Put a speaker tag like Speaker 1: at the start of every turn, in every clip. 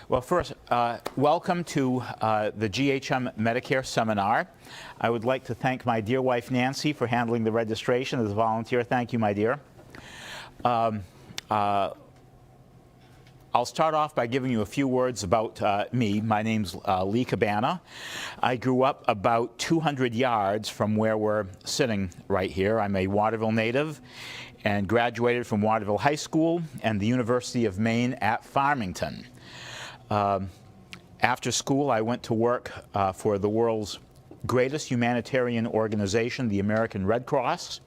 Speaker 1: Well, first, welcome to the GHM Medicare Seminar. I would like to thank my dear wife, Nancy, for handling the registration as a volunteer. Thank you, my dear. I'll start off by giving you a few words about me. My name's Lee Cabana. I grew up about 200 yards from where we're sitting right here. I'm a Waterville native and graduated from Waterville High School and the University of Maine at Farmington. After school, I went to work for the world's greatest humanitarian organization, the American Red Cross,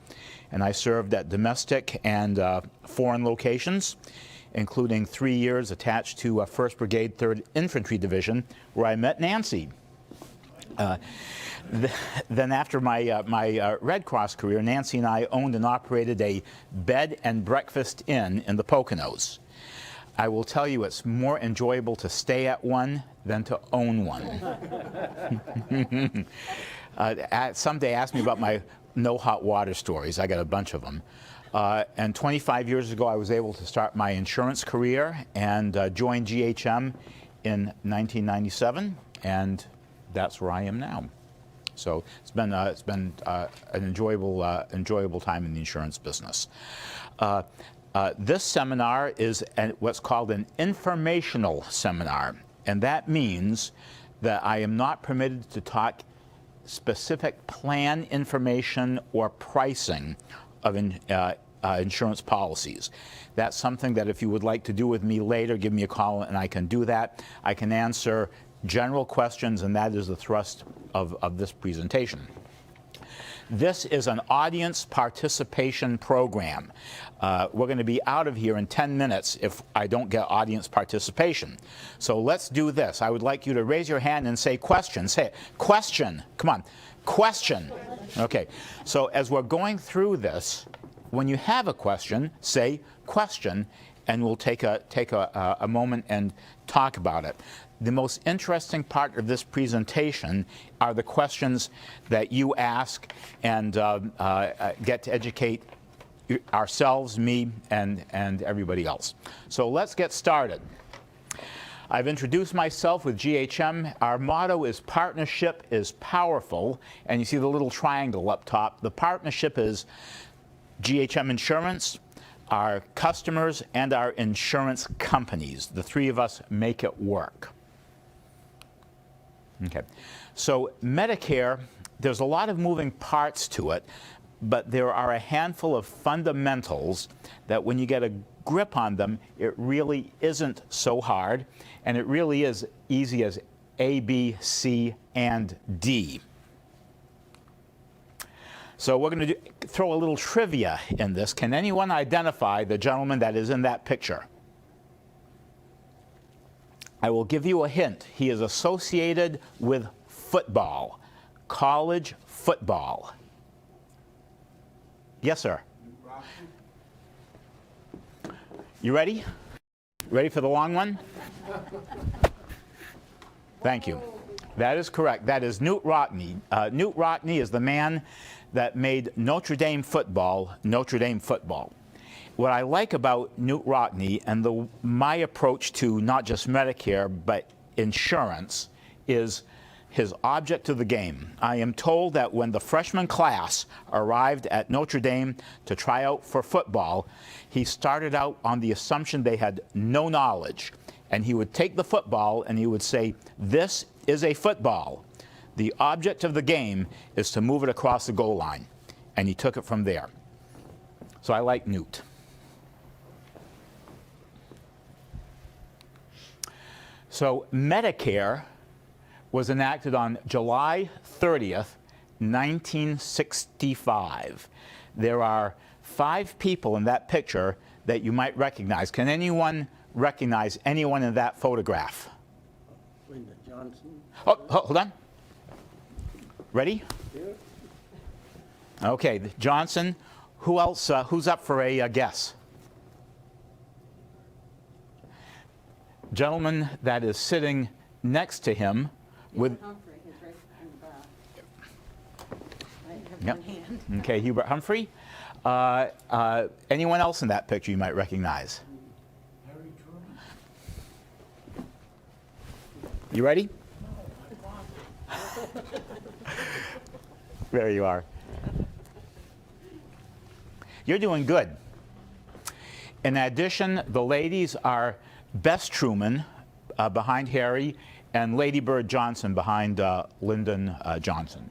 Speaker 1: and I served at domestic and foreign locations, including 3 years attached to 1st Brigade, 3rd Infantry Division, where I met Nancy. Then after my Red Cross career, Nancy and I owned and operated a bed and breakfast inn in the Poconos. I will tell you, it's more enjoyable to stay at one than to own one. Someday ask me about my no hot water stories. I got a bunch of them. And 25 years ago, I was able to start my insurance career and joined GHM in 1997, and that's where I am now. So it's been an enjoyable time in the insurance business. This seminar is what's called an informational seminar, and that means that I am not permitted to talk specific plan information or pricing of insurance policies. That's something that if you would like to do with me later, give me a call and I can do that. I can answer general questions, and that is the thrust of this presentation. This is an audience participation program. We're going to be out of here in 10 minutes if I don't get audience participation. So let's do this. I would like you to raise your hand and say question. Say it. Question. Come on. Question. Okay. So as we're going through this, when you have a question, say question, and we'll take a moment and talk about it. The most interesting part of this presentation are the questions that you ask and get to educate ourselves, me, and everybody else. So let's get started. I've introduced myself with GHM. Our motto is partnership is powerful, and you see the little triangle up top. The partnership is GHM Insurance, our customers, and our insurance companies. The three of us make it work. Okay, so Medicare, there's a lot of moving parts to it, but there are a handful of fundamentals that when you get a grip on them, it really isn't so hard, and it really is easy as A, B, C, and D. So we're going to throw a little trivia in this. Can anyone identify the gentleman that is in that picture? I will give you a hint. He is associated with football, college football. Yes, sir. You ready? Ready for the long one? Thank you. That is correct. That is Knute Rockne. Knute Rockne is the man that made Notre Dame football Notre Dame football. What I like about Knute Rockne and my approach to not just Medicare but insurance is his object of the game. I am told that when the freshman class arrived at Notre Dame to try out for football, he started out on the assumption they had no knowledge. And he would take the football and he would say, "This is a football. The object of the game is to move it across the goal line." And he took it from there. So I like Knute. So Medicare was enacted on July 30th, 1965. There are 5 people in that picture that you might recognize. Can anyone recognize anyone in that photograph?
Speaker 2: Linda Johnson.
Speaker 1: Oh, hold on. Ready? Okay, Johnson. Who else? Who's up for a guess? Gentleman that is sitting next to him with.
Speaker 3: Humphrey, he's right in the back. I have
Speaker 1: Yep.
Speaker 3: one hand.
Speaker 1: Okay, Hubert Humphrey. Anyone else in that picture you might recognize?
Speaker 2: Harry Truman.
Speaker 1: You ready? There you are. You're doing good. In addition, the ladies are Bess Truman behind Harry and Lady Bird Johnson behind Lyndon Johnson.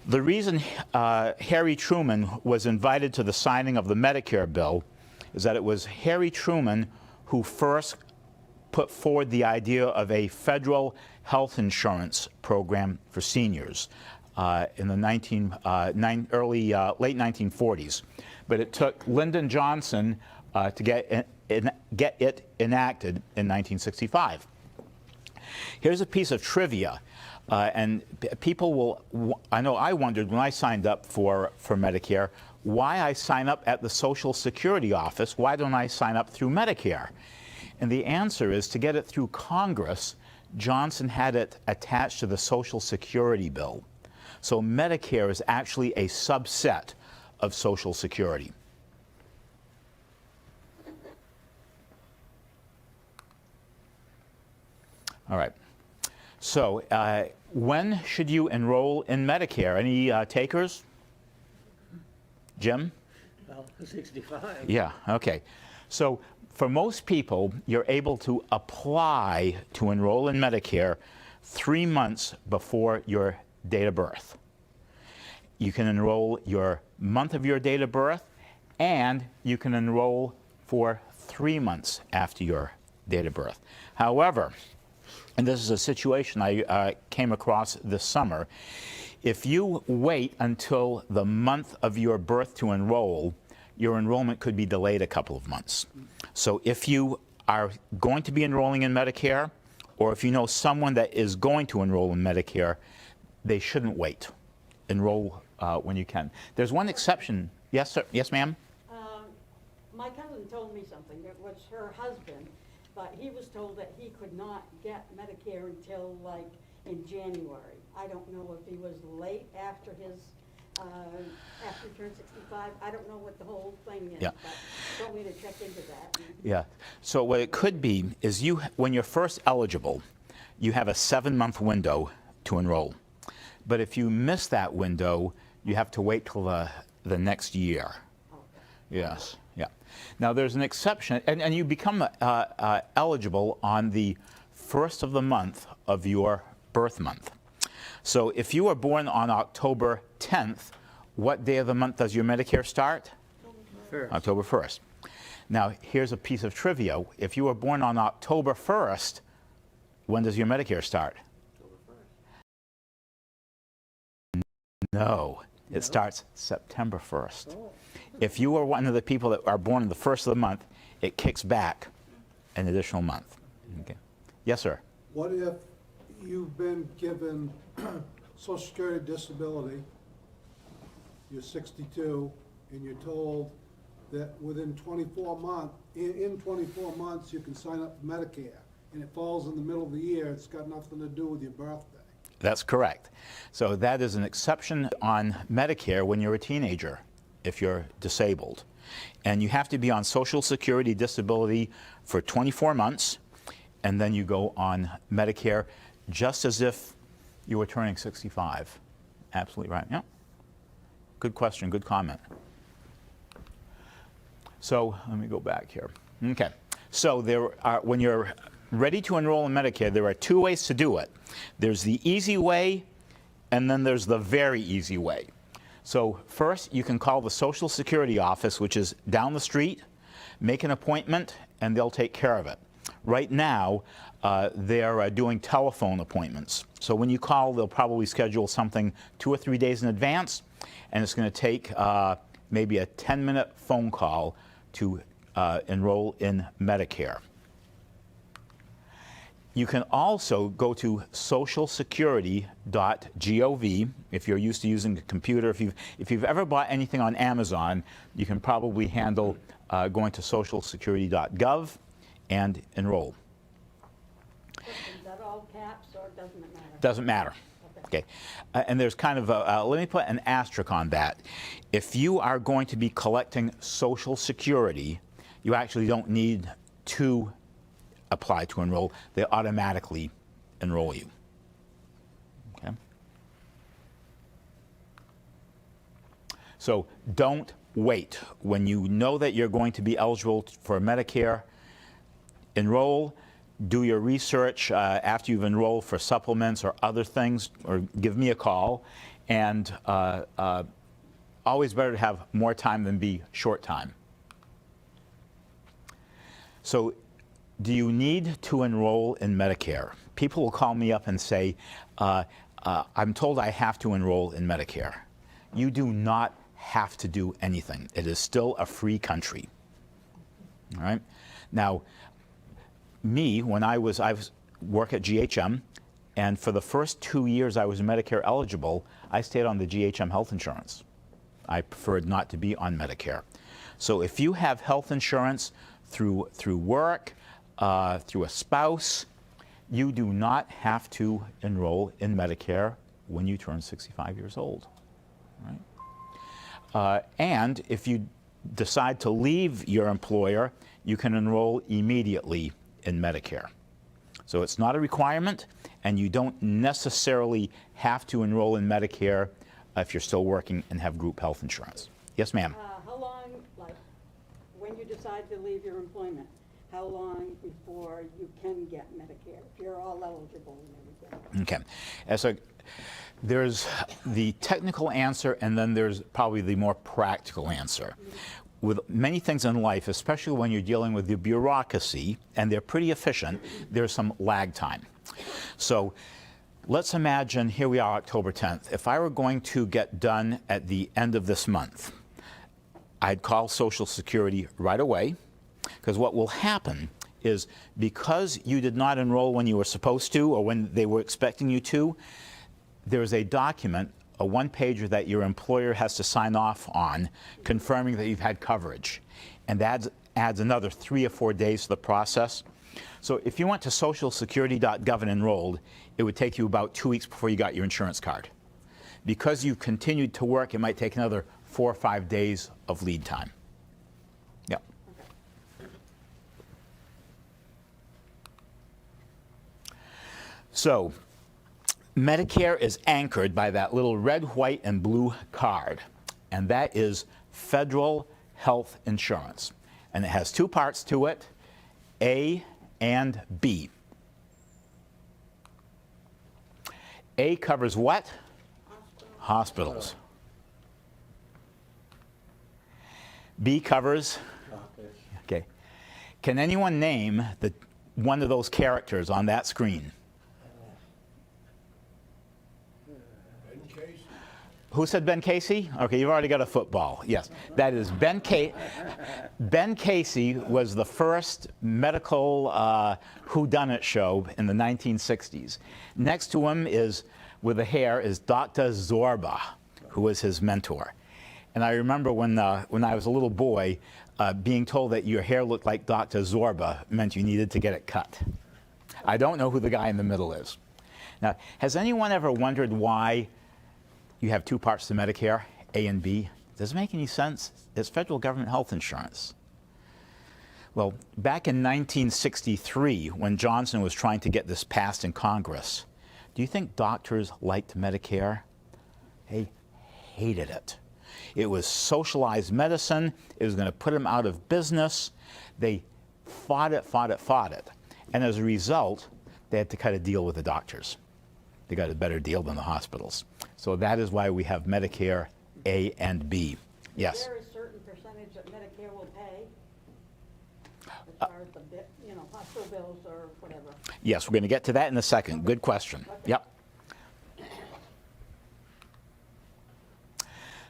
Speaker 1: The reason Harry Truman was invited to the signing of the Medicare bill is that it was Harry Truman who first put forward the idea of a federal health insurance program for seniors in the late 1940s. But it took Lyndon Johnson to get it enacted in 1965. Here's a piece of trivia, and people will, I know I wondered when I signed up for Medicare, why I sign up at the Social Security office, why don't I sign up through Medicare? And the answer is to get it through Congress, Johnson had it attached to the Social Security bill. So Medicare is actually a subset of Social Security. All right. So when should you enroll in Medicare? Any takers? Jim?
Speaker 2: Well, 65.
Speaker 1: Yeah, okay. So for most people, you're able to apply to enroll in Medicare 3 months before your date of birth. You can enroll your month of your date of birth, and you can enroll for 3 months after your date of birth. However, and this is a situation I came across this summer, if you wait until the month of your birth to enroll, your enrollment could be delayed a couple of months. So if you are going to be enrolling in Medicare, or if you know someone that is going to enroll in Medicare, they shouldn't wait. Enroll when you can. There's one exception. Yes, sir. Yes, ma'am?
Speaker 3: My cousin told me something. It was her husband, but he was told that he could not get Medicare until like in January. I don't know if he was late after his, after he turned 65. I don't know what the whole thing is,
Speaker 1: Yeah.
Speaker 3: but told me to check into that.
Speaker 1: Yeah. So what it could be is you, when you're first eligible, you have a 7-month window to enroll. But if you miss that window, you have to wait till the next year.
Speaker 3: Okay.
Speaker 1: Yes. Yeah. Now there's an exception, and you become eligible on the first of the month of your birth month. So if you were born on October 10th, what day of the month does your Medicare start?
Speaker 2: First.
Speaker 1: October 1st. Now here's a piece of trivia. If you were born on October 1st, when does your Medicare start? No, it starts September 1st.
Speaker 2: Oh.
Speaker 1: If you are one of the people that are born on the first of the month, it kicks back an additional month. Okay. Yes, sir.
Speaker 4: What if you've been given Social Security disability, you're 62, and you're told that within 24 months, in 24 months, you can sign up for Medicare, and it falls in the middle of the year, it's got nothing to do with your birthday?
Speaker 1: That's correct. So that is an exception on Medicare when you're a teenager, if you're disabled. And you have to be on Social Security disability for 24 months, and then you go on Medicare just as if you were turning 65. Absolutely right. Yeah. Good question, good comment. So let me go back here. Okay. So there are, when you're ready to enroll in Medicare, there are 2 ways to do it. There's the easy way, and then there's the very easy way. So first, you can call the Social Security office, which is down the street, make an appointment, and they'll take care of it. Right now, they're doing telephone appointments. So when you call, they'll probably schedule something 2 or 3 days in advance, and it's going to take maybe a 10-minute phone call to enroll in Medicare. You can also go to socialsecurity.gov if you're used to using a computer. If you've ever bought anything on Amazon, you can probably handle going to socialsecurity.gov and enroll.
Speaker 3: Is that all caps or doesn't it matter?
Speaker 1: Doesn't matter. Okay. And there's kind of a, let me put an asterisk on that. If you are going to be collecting Social Security, you actually don't need to apply to enroll. They automatically enroll you. Okay? So don't wait. When you know that you're going to be eligible for Medicare, enroll, do your research after you've enrolled for supplements or other things, or give me a call. And always better to have more time than be short time. So do you need to enroll in Medicare? People will call me up and say, I'm told I have to enroll in Medicare. You do not have to do anything. It is still a free country. All right? Now, me, when I work at GHM, and for the first 2 years I was Medicare eligible, I stayed on the GHM health insurance. I preferred not to be on Medicare. So if you have health insurance through work, through a spouse, you do not have to enroll in Medicare when you turn 65 years old. Right? And if you decide to leave your employer, you can enroll immediately in Medicare. So it's not a requirement, and you don't necessarily have to enroll in Medicare if you're still working and have group health insurance. Yes, ma'am.
Speaker 3: How long, like, when you decide to leave your employment, how long before you can get Medicare, if you're all eligible and everything?
Speaker 1: Okay. There's the technical answer, and then there's probably the more practical answer. With many things in life, especially when you're dealing with the bureaucracy, and they're pretty efficient, there's some lag time. So let's imagine, here we are, October 10th. If I were going to get done at the end of this month, I'd call Social Security right away, because what will happen is, because you did not enroll when you were supposed to or when they were expecting you to, there's a document, a one-pager that your employer has to sign off on, confirming that you've had coverage. And that adds another 3 or 4 days to the process. So if you went to socialsecurity.gov and enrolled, it would take you about 2 weeks before you got your insurance card. Because you continued to work, it might take another 4 or 5 days of lead time. Yep. So Medicare is anchored by that little red, white, and blue card, and that is federal health insurance. And it has 2 parts to it, A and B. A covers what? Hospitals. B covers? Okay. Can anyone name one of those characters on that screen? Who said Ben Casey? Okay, you've already got a football. Yes, that is Ben Casey. Ben Casey was the first medical whodunit show in the 1960s. Next to him is, with the hair, is Dr. Zorba, who was his mentor. And I remember when I was a little boy, being told that your hair looked like Dr. Zorba meant you needed to get it cut. I don't know who the guy in the middle is. Now, has anyone ever wondered why you have 2 parts to Medicare, A and B? Does it make any sense? It's federal government health insurance. Well, back in 1963, when Johnson was trying to get this passed in Congress, do you think doctors liked Medicare? They hated it. It was socialized medicine. It was going to put them out of business. They fought it. And as a result, they had to cut a deal with the doctors. They got a better deal than the hospitals. So that is why we have Medicare A and B. Yes?
Speaker 3: Is there a certain percentage that Medicare will pay as far as the hospital bills or whatever?
Speaker 1: Yes, we're going to get to that in a second. Good question.
Speaker 3: Okay.
Speaker 1: Yep.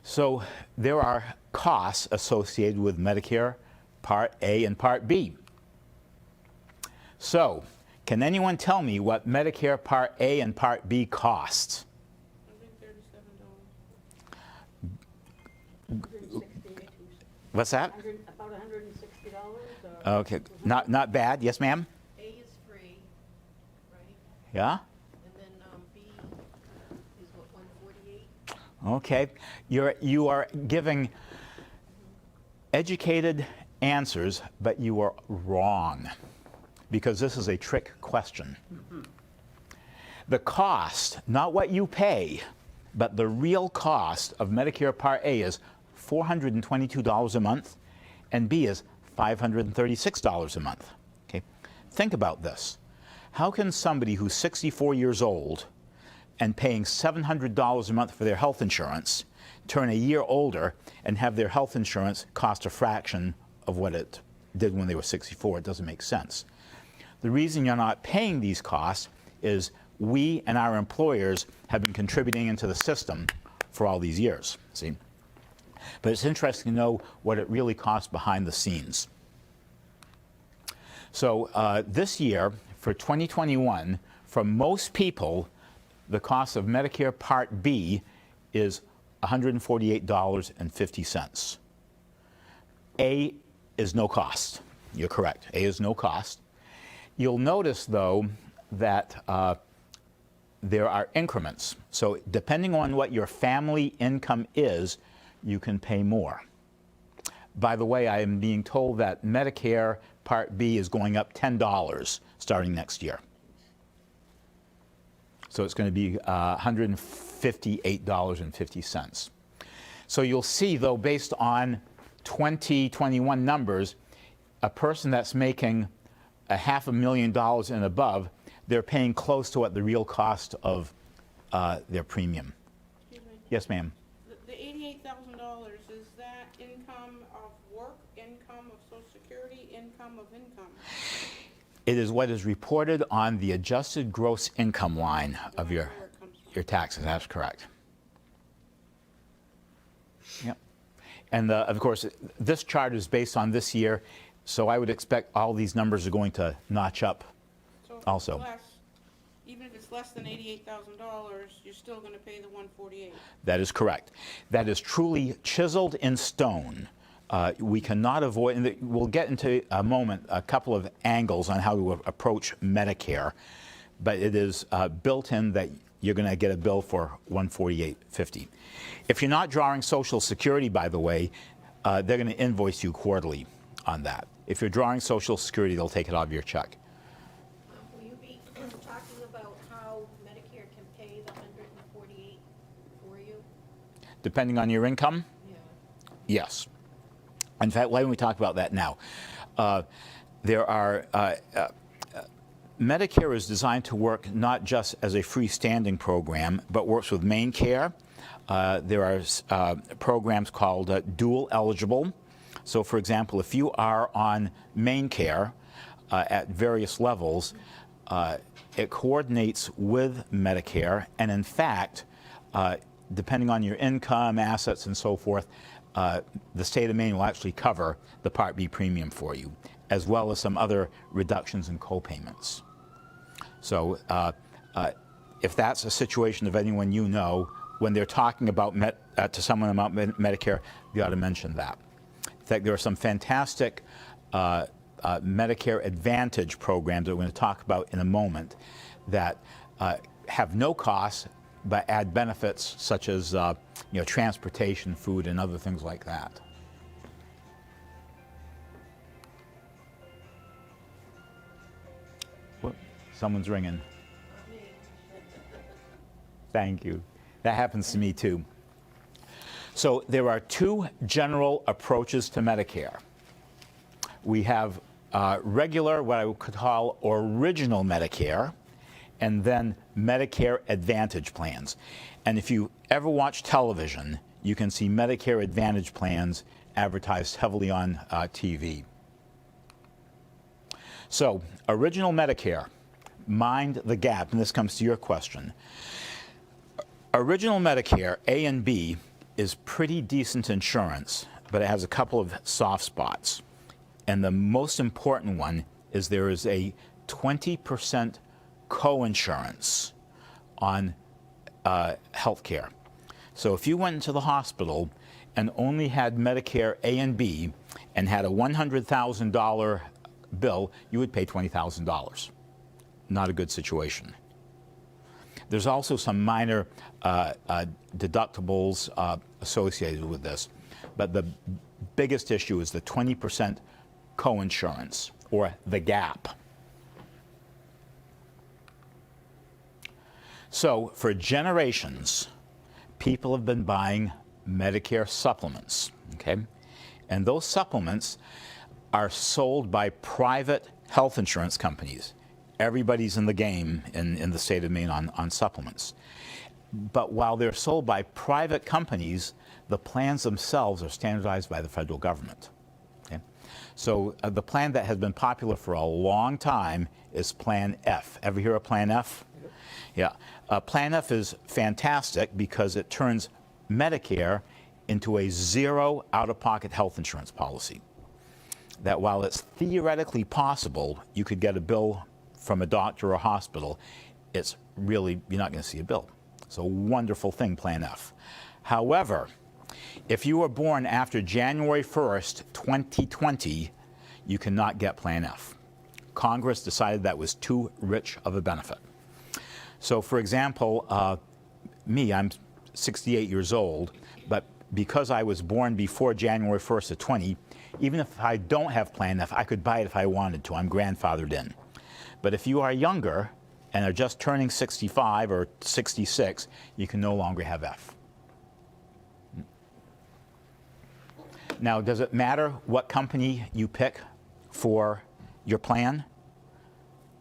Speaker 1: So there are costs associated with Medicare Part A and Part B. So, can anyone tell me what Medicare Part A and Part B costs?
Speaker 3: $160.
Speaker 1: What's that?
Speaker 3: About $160.
Speaker 1: Okay, not bad. Yes, ma'am?
Speaker 5: A is free, right?
Speaker 1: Yeah?
Speaker 5: And then B is what, 148?
Speaker 1: Okay. You are giving educated answers, but you are wrong, because this is a trick question. The cost, not what you pay, but the real cost of Medicare Part A is $422 a month, and B is $536 a month. Okay? Think about this. How can somebody who's 64 years old and paying $700 a month for their health insurance turn a year older and have their health insurance cost a fraction of what it did when they were 64? It doesn't make sense. The reason you're not paying these costs is we and our employers have been contributing into the system for all these years, see? But it's interesting to know what it really costs behind the scenes. So this year, for 2021, for most people, the cost of Medicare Part B is $148.50. A is no cost. You're correct. A is no cost. You'll notice, though, that there are increments. So depending on what your family income is, you can pay more. By the way, I am being told that Medicare Part B is going up $10 starting next year. So it's going to be $158.50. So you'll see, though, based on 2021 numbers, a person that's making $500,000 and above, they're paying close to what the real cost of their premium.
Speaker 5: Excuse me.
Speaker 1: Yes, ma'am.
Speaker 5: The $88,000, is that income of work, income of Social Security, income of income?
Speaker 1: It is what is reported on the adjusted gross income line of your
Speaker 5: Where it comes from.
Speaker 1: your taxes. That's correct. Yep. And of course, this chart is based on this year, so I would expect all these numbers are going to notch up.
Speaker 5: So if it's
Speaker 1: Also.
Speaker 5: less, even if it's less than $88,000, you're still gonna pay the $148.
Speaker 1: That is correct. That is truly chiseled in stone. We cannot avoid, and we'll get into a moment a couple of angles on how to approach Medicare, but it is built in that you're going to get a bill for $148.50. If you're not drawing Social Security, by the way, they're going to invoice you quarterly on that. If you're drawing Social Security, they'll take it off your check.
Speaker 6: Will you be talking about how Medicare can pay the 148 for you?
Speaker 1: Depending on your income?
Speaker 6: Yeah.
Speaker 1: Yes. In fact, why don't we talk about that now? Medicare is designed to work not just as a freestanding program, but works with main care. There are programs called dual eligible. So, for example, if you are on main care at various levels, it coordinates with Medicare, and in fact, depending on your income, assets, and so forth, the state of Maine will actually cover the Part B premium for you, as well as some other reductions in co-payments. So if that's a situation of anyone you know, when they're talking about to someone about Medicare, you ought to mention that. In fact, there are some fantastic Medicare Advantage programs that we're going to talk about in a moment that have no cost but add benefits such as transportation, food, and other things like that. Someone's ringing. Thank you. That happens to me too. So there are two general approaches to Medicare. We have regular, what I would call original Medicare, and then Medicare Advantage plans. And if you ever watch television, you can see Medicare Advantage plans advertised heavily on TV. So, original Medicare, mind the gap, and this comes to your question. Original Medicare, A and B, is pretty decent insurance, but it has a couple of soft spots. And the most important one is there is a 20% co-insurance on health care. So if you went into the hospital and only had Medicare A and B and had a $100,000 bill, you would pay $20,000. Not a good situation. There's also some minor deductibles associated with this, but the biggest issue is the 20% co-insurance, or the gap. So for generations, people have been buying Medicare supplements, okay? And those supplements are sold by private health insurance companies. Everybody's in the game in the state of Maine on supplements. But while they're sold by private companies, the plans themselves are standardized by the federal government. Okay? So the plan that has been popular for a long time is Plan F. Ever hear of Plan F? Yeah. Plan F is fantastic because it turns Medicare into a zero out-of-pocket health insurance policy. That while it's theoretically possible you could get a bill from a doctor or hospital, it's really, you're not going to see a bill. So wonderful thing, Plan F. However, if you were born after January 1st, 2020, you cannot get Plan F. Congress decided that was too rich of a benefit. So for example, me, I'm 68 years old, but because I was born before January 1st of 20, even if I don't have Plan F, I could buy it if I wanted to. I'm grandfathered in. But if you are younger and are just turning 65 or 66, you can no longer have F. Now, does it matter what company you pick for your plan?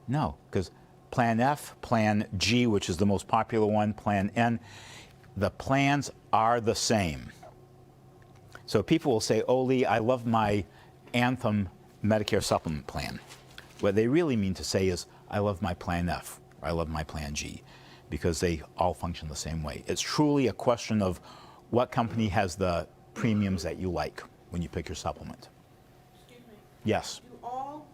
Speaker 1: No, because Plan F, Plan G, which is the most popular one, Plan N, the plans are the same. So people will say, oh, Lee, I love my Anthem Medicare supplement plan. What they really mean to say is, I love my Plan F, or I love my Plan G, because they all function the same way. It's truly a question of what company has the premiums that you like when you pick your supplement.
Speaker 5: Excuse me.
Speaker 1: Yes.
Speaker 5: Do all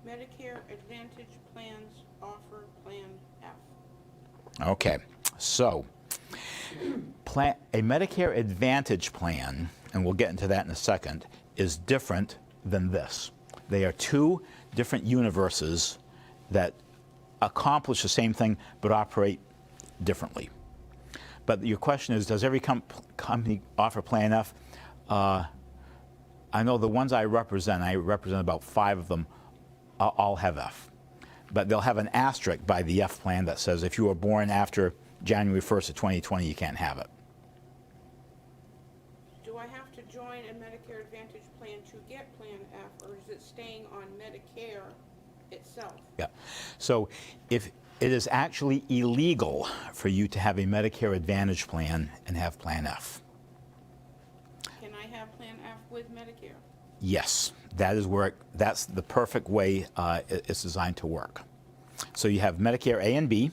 Speaker 5: Medicare Advantage plans offer Plan F?
Speaker 1: Okay. So, a Medicare Advantage plan, and we'll get into that in a second, is different than this. They are two different universes that accomplish the same thing but operate differently. But your question is, does every company offer Plan F? I know the ones I represent about 5 of them, all have F. But they'll have an asterisk by the F plan that says if you were born after January 1st of 2020, you can't have it.
Speaker 5: Do I have to join a Medicare Advantage plan to get Plan F, or is it staying on Medicare itself?
Speaker 1: Yeah. So if it is actually illegal for you to have a Medicare Advantage plan and have Plan F.
Speaker 5: Can I have Plan F with Medicare?
Speaker 1: Yes, that is where that's the perfect way it's designed to work. So you have Medicare A and B.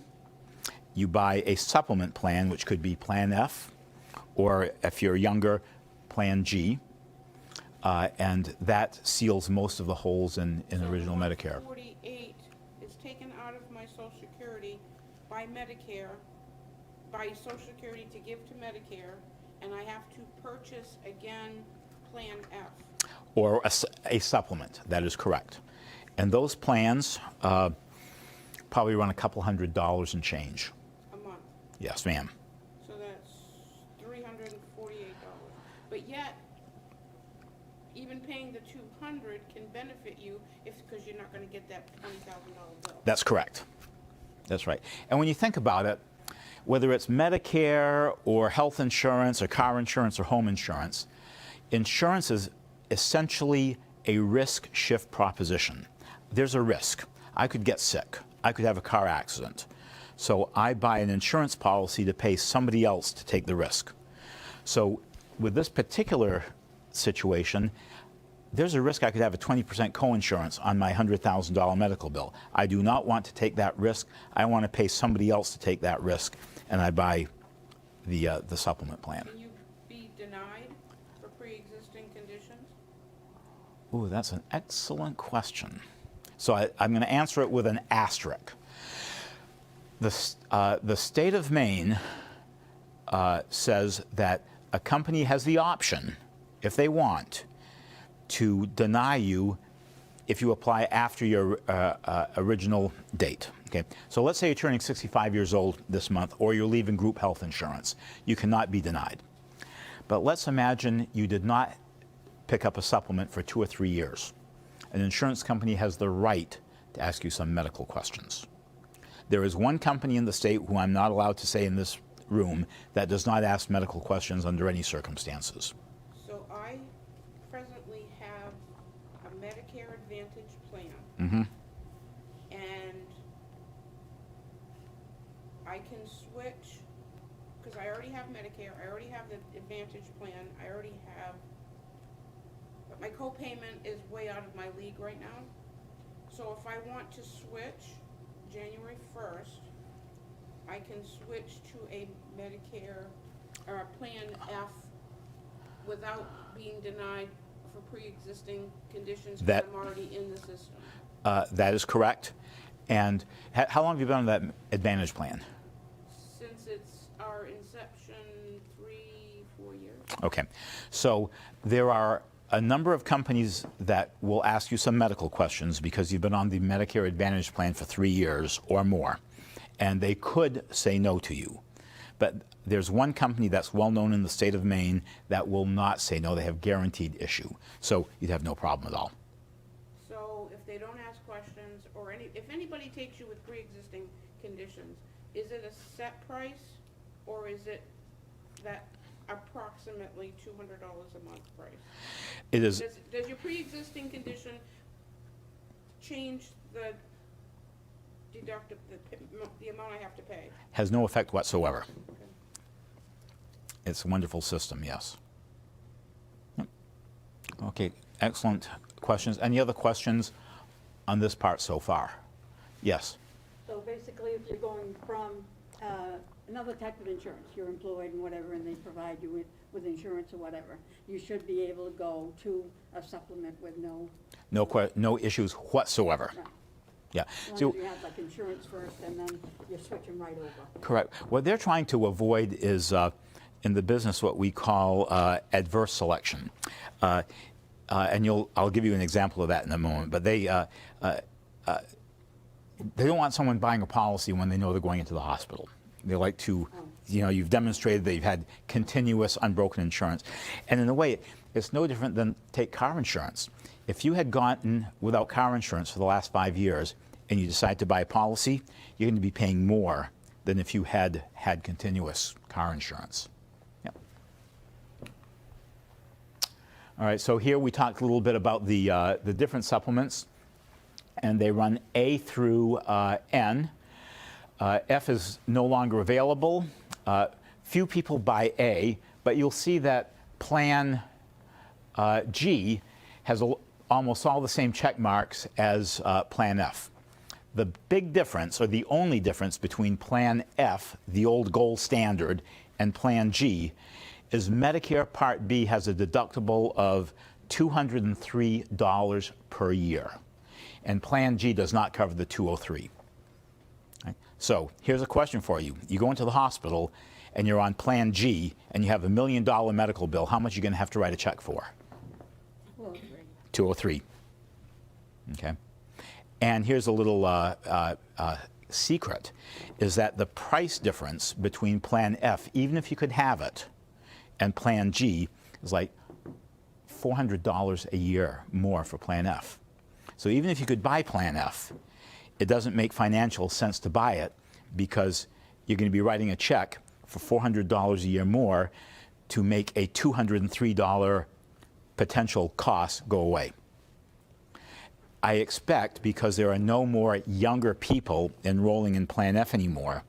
Speaker 1: You buy a supplement plan, which could be Plan F, or if you're younger, Plan G, and that seals most of the holes in original Medicare.
Speaker 5: 48 is taken out of my Social Security by Medicare, by Social Security to give to Medicare, and I have to purchase again Plan F.
Speaker 1: Or a supplement, that is correct. And those plans probably run a couple $100 and change.
Speaker 5: A month.
Speaker 1: Yes, ma'am.
Speaker 5: So that's $348. But yet, even paying the $200 can benefit you because you're not going to get that $20,000 bill.
Speaker 1: That's correct. That's right. And when you think about it, whether it's Medicare or health insurance or car insurance or home insurance, insurance is essentially a risk shift proposition. There's a risk. I could get sick. I could have a car accident. So I buy an insurance policy to pay somebody else to take the risk. So with this particular situation, there's a risk I could have a 20% coinsurance on my $100,000 medical bill. I do not want to take that risk. I want to pay somebody else to take that risk, and I buy the supplement plan.
Speaker 5: Can you be denied for pre-existing conditions?
Speaker 1: Ooh, that's an excellent question. So I'm going to answer it with an asterisk. The state of Maine says that a company has the option, if they want, to deny you if you apply after your original date. Okay, so let's say you're turning 65 years old this month, or you're leaving group health insurance. You cannot be denied. But let's imagine you did not pick up a supplement for 2 or 3 years. An insurance company has the right to ask you some medical questions. There is one company in the state who I'm not allowed to say in this room that does not ask medical questions under any circumstances.
Speaker 5: So I presently have a Medicare Advantage plan.
Speaker 1: Mm-hmm.
Speaker 5: And I can switch, because I already have Medicare, I already have the Advantage plan, I already have, but my co-payment is way out of my league right now. So if I want to switch January 1st, I can switch to a Medicare, or a Plan F without being denied for pre-existing conditions because I'm already in the system.
Speaker 1: That is correct. And how long have you been on that Advantage plan?
Speaker 5: Since it's our inception, 3-4 years.
Speaker 1: Okay. So there are a number of companies that will ask you some medical questions because you've been on the Medicare Advantage plan for 3 years or more, and they could say no to you. But there's one company that's well known in the state of Maine that will not say no. They have guaranteed issue. So you'd have no problem at all.
Speaker 5: So if they don't ask questions, or if anybody takes you with pre-existing conditions, is it a set price, or is it that approximately $200 a month price?
Speaker 1: It is.
Speaker 5: Does your pre-existing condition change the the amount I have to pay?
Speaker 1: Has no effect whatsoever.
Speaker 5: Okay.
Speaker 1: It's a wonderful system, yes. Yep. Okay, excellent questions. Any other questions on this part so far? Yes.
Speaker 3: So basically, if you're going from another type of insurance, you're employed and whatever, and they provide you with insurance or whatever, you should be able to go to a supplement with no...
Speaker 1: No issues whatsoever.
Speaker 3: Right.
Speaker 1: Yeah.
Speaker 3: As
Speaker 1: So,
Speaker 3: long as you have like insurance first, and then you're switching right over.
Speaker 1: correct. What they're trying to avoid is, in the business, what we call adverse selection. And I'll give you an example of that in a moment. But they don't want someone buying a policy when they know they're going into the hospital. They like to, you've demonstrated that you've had continuous, unbroken insurance. And in a way, it's no different than take car insurance. If you had gotten without car insurance for the last 5 years and you decide to buy a policy, you're going to be paying more than if you had had continuous car insurance. Yep. All right, so here we talked a little bit about the different supplements, and they run A through N. F is no longer available. Few people buy A, but you'll see that Plan G has almost all the same check marks as Plan F. The big difference, or the only difference between Plan F, the old gold standard, and Plan G is Medicare Part B has a deductible of $203 per year, and Plan G does not cover the $203. Okay. So here's a question for you. You go into the hospital and you're on Plan G and you have $1 million medical bill. How much are you going to have to write a check for?
Speaker 3: Well,
Speaker 1: 203. Okay. And here's a little secret, is that the price difference between Plan F, even if you could have it, and Plan G is like $400 a year more for Plan F. So even if you could buy Plan F, it doesn't make financial sense to buy it because you're going to be writing a check for $400 a year more to make a $203 potential cost go away. I expect, because there are no more younger people enrolling in Plan F anymore,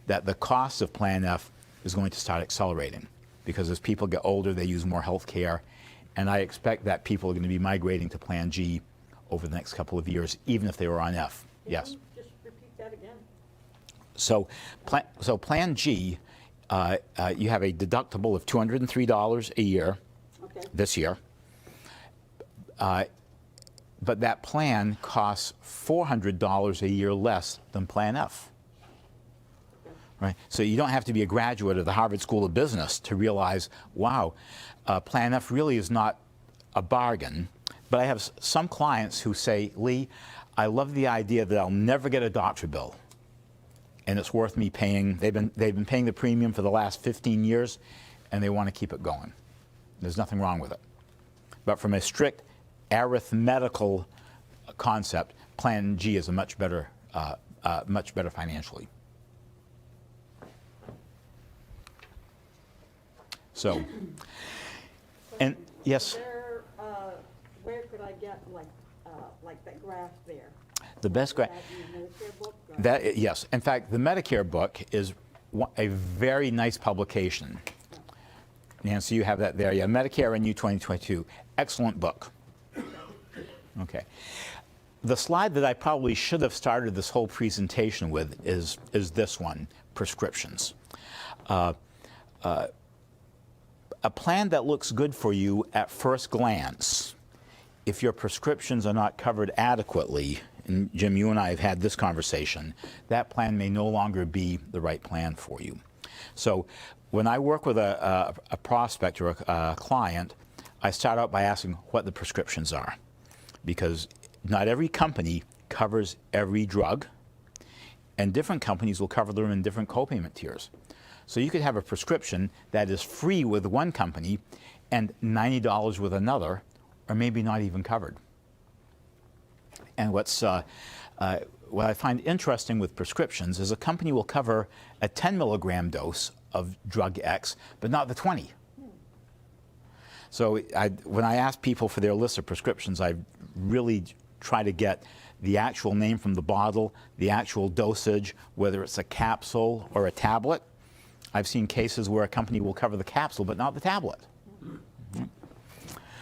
Speaker 1: that the cost of Plan F is going to start accelerating. Because as people get older, they use more health care. And I expect that people are going to be migrating to Plan G over the next couple of years, even if they were on F.
Speaker 3: Can
Speaker 1: Yes.
Speaker 3: you just repeat that again?
Speaker 1: So Plan G, you have a deductible of $203 a year
Speaker 3: Okay.
Speaker 1: this year. But that plan costs $400 a year less than Plan F. Right? So you don't have to be a graduate of the Harvard School of Business to realize, wow, Plan F really is not a bargain. But I have some clients who say, Lee, I love the idea that I'll never get a doctor bill, and it's worth me paying. They've been paying the premium for the last 15 years, and they want to keep it going. There's nothing wrong with it. But from a strict arithmetical concept, Plan G is a much better much better financially. So, and yes,
Speaker 3: There, where could I get like that graph there?
Speaker 1: the best graph.
Speaker 3: That in the Medicare book? Or-
Speaker 1: That, yes, in fact, the Medicare book is a very nice publication. Nancy, you have that there. Yeah, Medicare and You 2022. Excellent book. Okay. The slide that I probably should have started this whole presentation with is this one, prescriptions. A plan that looks good for you at first glance, if your prescriptions are not covered adequately, and Jim, you and I have had this conversation, that plan may no longer be the right plan for you. So when I work with a prospect or a client, I start out by asking what the prescriptions are, because not every company covers every drug, and different companies will cover them in different copayment tiers. So you could have a prescription that is free with one company and $90 with another, or maybe not even covered. And what I find interesting with prescriptions is a company will cover a 10 milligram dose of drug X, but not the 20. So when I ask people for their list of prescriptions, I really try to get the actual name from the bottle, the actual dosage, whether it's a capsule or a tablet. I've seen cases where a company will cover the capsule but not the tablet.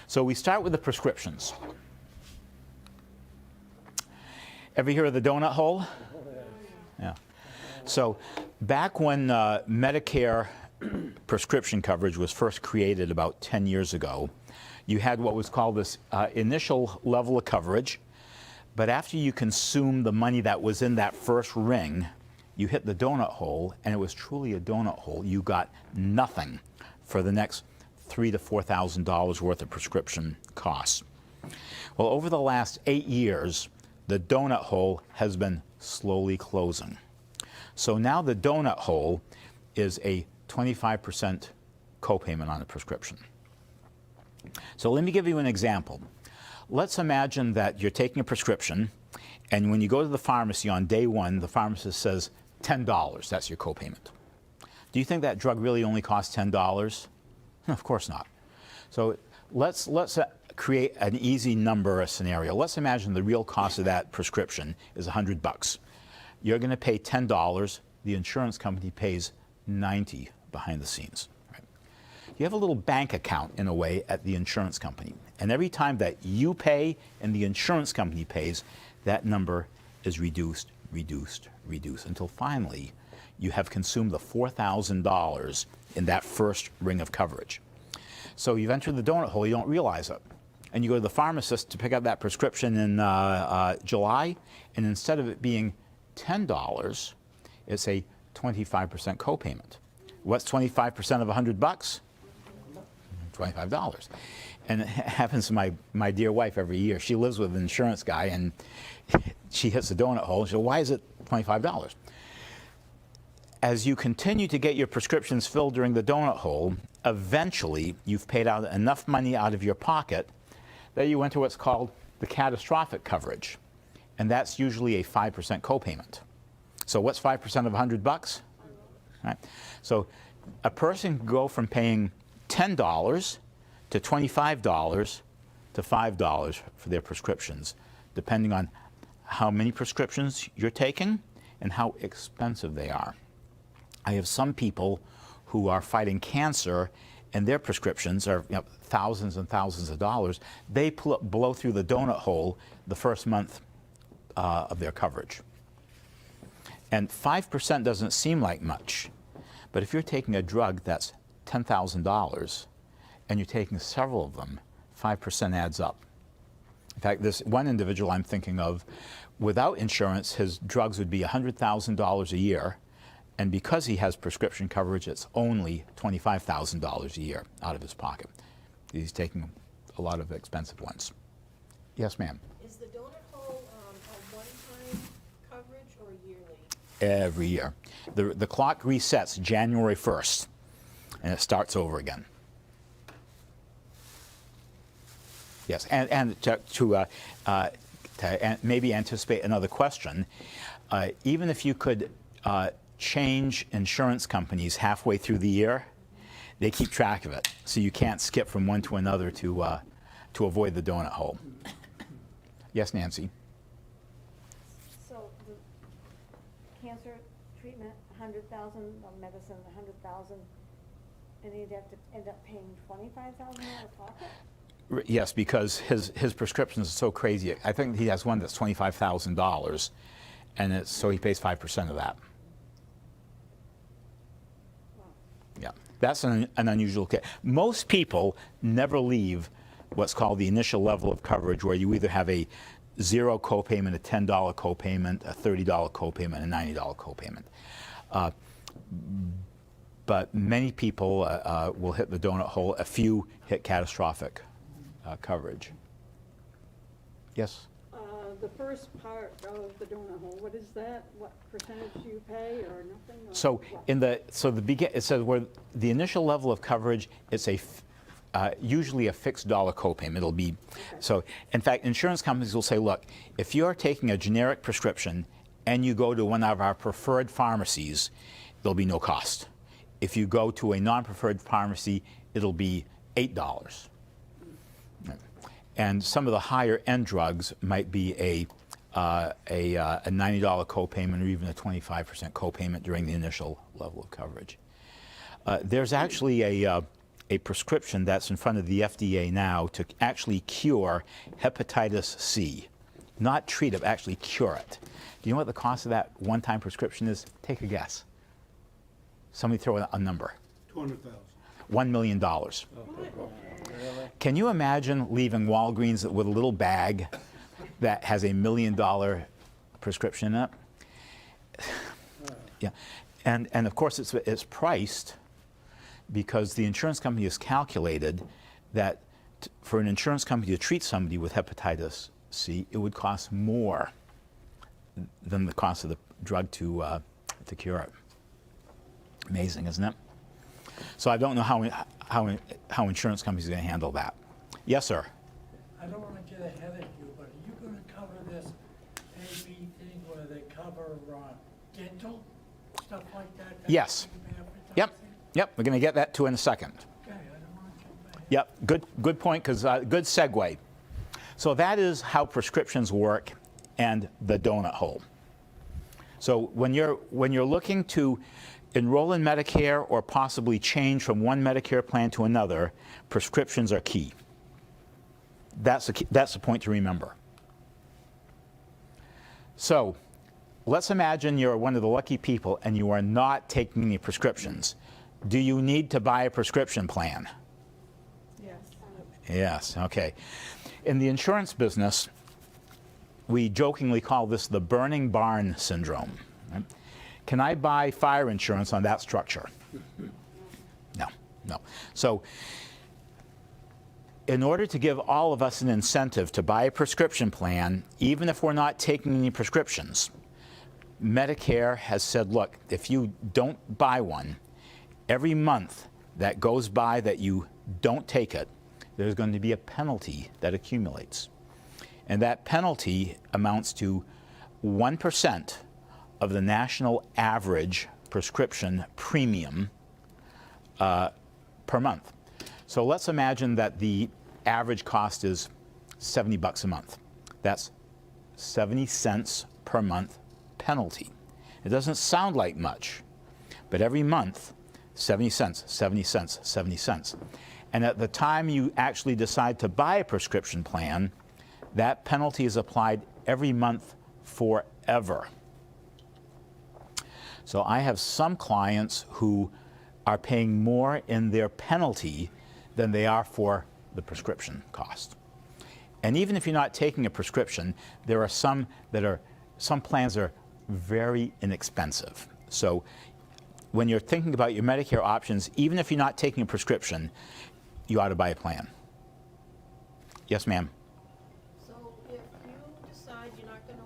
Speaker 1: So we start with the prescriptions. Ever hear of the donut hole? Yeah. So back when Medicare prescription coverage was first created about 10 years ago, you had what was called this initial level of coverage, but after you consumed the money that was in that first ring, you hit the donut hole, and it was truly a donut hole. You got nothing for the next $3,000 to $4,000 worth of prescription costs. Well, over the last 8 years, the donut hole has been slowly closing. So now the donut hole is a 25% copayment on a prescription. So let me give you an example. Let's imagine that you're taking a prescription, and when you go to the pharmacy on day one, the pharmacist says $10, that's your copayment. Do you think that drug really only costs $10? Of course not. So let's create an easy number scenario. Let's imagine the real cost of that prescription is $100. You're going to pay $10. The insurance company pays $90 behind the scenes. Right? You have a little bank account, in a way, at the insurance company. And every time that you pay and the insurance company pays, that number is reduced, until finally you have consumed the $4,000 in that first ring of coverage. So you've entered the donut hole, you don't realize it. And you go to the pharmacist to pick up that prescription in July, and instead of it being $10, it's a 25% copayment. What's 25% of $100? $25. And it happens to my dear wife every year. She lives with an insurance guy, and she hits the donut hole. She says, why is it $25? As you continue to get your prescriptions filled during the donut hole, eventually you've paid out enough money out of your pocket that you enter what's called the catastrophic coverage. And that's usually a 5% copayment. So what's 5% of $100? Right. So a person can go from paying $10 to $25 to $5 for their prescriptions, depending on how many prescriptions you're taking and how expensive they are. I have some people who are fighting cancer, and their prescriptions are thousands and thousands of dollars. They blow through the donut hole the first month of their coverage. And 5% doesn't seem like much, but if you're taking a drug that's $10,000 and you're taking several of them, 5% adds up. In fact, this one individual I'm thinking of, without insurance, his drugs would be $100,000 a year, and because he has prescription coverage, it's only $25,000 a year out of his pocket. He's taking a lot of expensive ones. Yes, ma'am?
Speaker 6: Is the donut hole a one-time coverage or yearly?
Speaker 1: Every year. The clock resets January 1st, and it starts over again. Yes, and to maybe anticipate another question, even if you could change insurance companies halfway through the year, they keep track of it. So you can't skip from one to another to avoid the donut hole. Yes, Nancy?
Speaker 7: So the cancer treatment, 100,000, the medicine, 100,000, and he'd have to end up paying 25,000 out of pocket?
Speaker 1: Yes, because his prescriptions are so crazy. I think he has one that's $25,000, and so he pays 5% of that. Yeah, that's an unusual case. Most people never leave what's called the initial level of coverage, where you either have a $0 copayment, a $10 copayment, a $30 copayment, a $90 copayment. But many people will hit the donut hole. A few hit catastrophic coverage. Yes?
Speaker 3: The first part of the donut hole, what is that? What percentage do you pay or nothing? Or
Speaker 1: So
Speaker 3: what?
Speaker 1: it says where the initial level of coverage, it's usually a fixed dollar copayment. It'll be so. In fact, insurance companies will say, look, if you are taking a generic prescription and you go to one of our preferred pharmacies, there'll be no cost. If you go to a non-preferred pharmacy, it'll be $8. And some of the higher end drugs might be a $90 copayment or even a 25% copayment during the initial level of coverage. There's actually a prescription that's in front of the FDA now to actually cure hepatitis C. Not treat it, actually cure it. Do you know what the cost of that one-time prescription is? Take a guess. Somebody throw a number.
Speaker 4: 200,000.
Speaker 1: $1 million. Can you imagine leaving Walgreens with a little bag that has a $1 million prescription in it? Yeah, and of course it's priced because the insurance company has calculated that for an insurance company to treat somebody with hepatitis C, it would cost more than the cost of the drug to cure it. Amazing, isn't it? So I don't know how insurance companies are going to handle that. Yes, sir.
Speaker 2: I don't want to get ahead of you, but are you going to cover this AB thing where they cover dental, stuff like that? That's
Speaker 1: Yes.
Speaker 2: gonna be advertising?
Speaker 1: Yep. We're going to get that to in a second.
Speaker 2: Okay, I don't want to jump ahead.
Speaker 1: Yep. Good point. Because good segue. So that is how prescriptions work, and the donut hole. So when you're looking to enroll in Medicare or possibly change from one Medicare plan to another, prescriptions are key. That's the point to remember. So let's imagine you're one of the lucky people and you are not taking any prescriptions. Do you need to buy a prescription plan?
Speaker 3: Yes.
Speaker 1: Yes, okay. In the insurance business, we jokingly call this the burning barn syndrome. Right? Can I buy fire insurance on that structure? No. So in order to give all of us an incentive to buy a prescription plan, even if we're not taking any prescriptions, Medicare has said, look, if you don't buy one, every month that goes by that you don't take it, there's going to be a penalty that accumulates. And that penalty amounts to 1% of the national average prescription premium per month. So let's imagine that the average cost is $70 a month. That's 70 cents per month penalty. It doesn't sound like much, but every month, 70 cents, 70 cents, 70 cents. And at the time you actually decide to buy a prescription plan, that penalty is applied every month forever. So I have some clients who are paying more in their penalty than they are for the prescription cost. And even if you're not taking a prescription, there are some plans are very inexpensive. So when you're thinking about your Medicare options, even if you're not taking a prescription, you ought to buy a plan. Yes, ma'am.
Speaker 6: So if you decide you're not gonna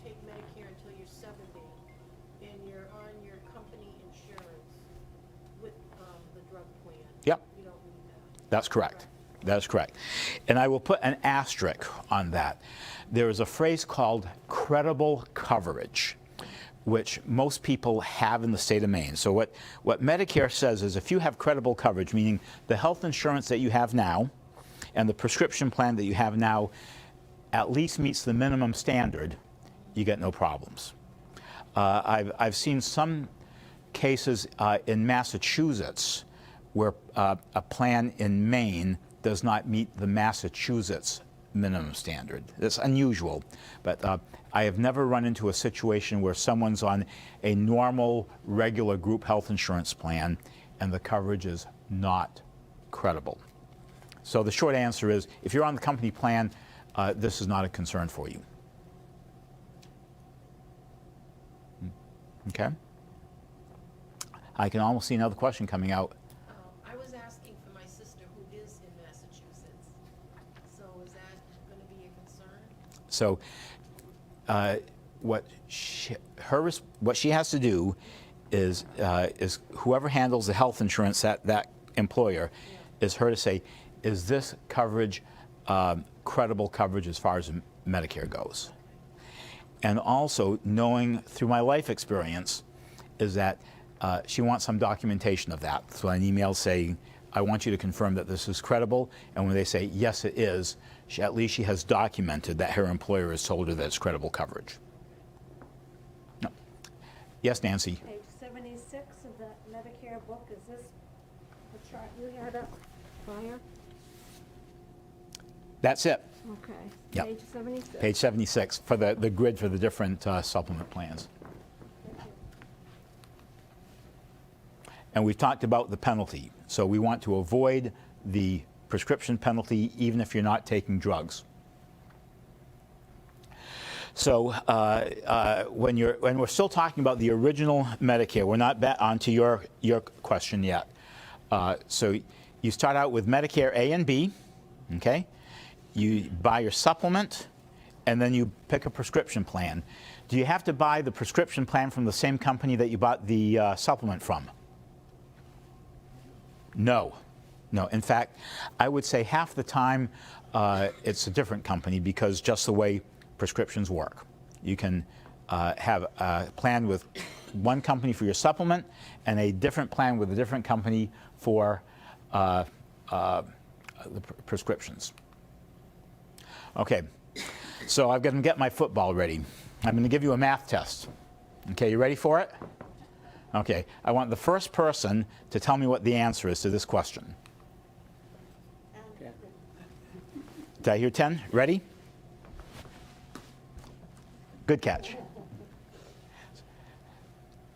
Speaker 6: take Medicare until you're 70, and you're on your company insurance with the drug plan.
Speaker 1: Yep.
Speaker 6: You don't need that.
Speaker 1: That's correct. That is correct. And I will put an asterisk on that. There is a phrase called credible coverage. which most people have in the state of Maine. So what Medicare says is if you have credible coverage, meaning the health insurance that you have now and the prescription plan that you have now at least meets the minimum standard, you get no problems. I've seen some cases in Massachusetts where a plan in Maine does not meet the Massachusetts minimum standard. It's unusual, but I have never run into a situation where someone's on a normal, regular group health insurance plan and the coverage is not credible. So the short answer is, if you're on the company plan, this is not a concern for you. Okay? I can almost see another question coming out.
Speaker 6: I was asking for my sister who is in Massachusetts. So is that going to be a concern?
Speaker 1: So what she has to do is whoever handles the health insurance at that employer is her to say, is this coverage credible coverage as far as Medicare goes? And also knowing through my life experience is that she wants some documentation of that. So an email saying, I want you to confirm that this is credible. And when they say, yes, it is, at least she has documented that her employer has told her that it's credible coverage. No. Yes, Nancy?
Speaker 7: Page 76 of the Medicare book, is this the chart you had up prior?
Speaker 1: That's it.
Speaker 7: Okay.
Speaker 1: Yep.
Speaker 7: Page 76.
Speaker 1: Page 76 for the grid for the different supplement plans.
Speaker 7: Thank you.
Speaker 1: And we've talked about the penalty. So we want to avoid the prescription penalty even if you're not taking drugs. So when we're still talking about the original Medicare, we're not onto your question yet. So you start out with Medicare A and B, okay? You buy your supplement, and then you pick a prescription plan. Do you have to buy the prescription plan from the same company that you bought the supplement from? No. No. In fact, I would say half the time it's a different company because just the way prescriptions work. You can have a plan with one company for your supplement and a different plan with a different company for the prescriptions. Okay, so I'm going to get my football ready. I'm going to give you a math test. Okay, you ready for it? Okay, I want the first person to tell me what the answer is to this question. Did I hear 10? Ready? Good catch.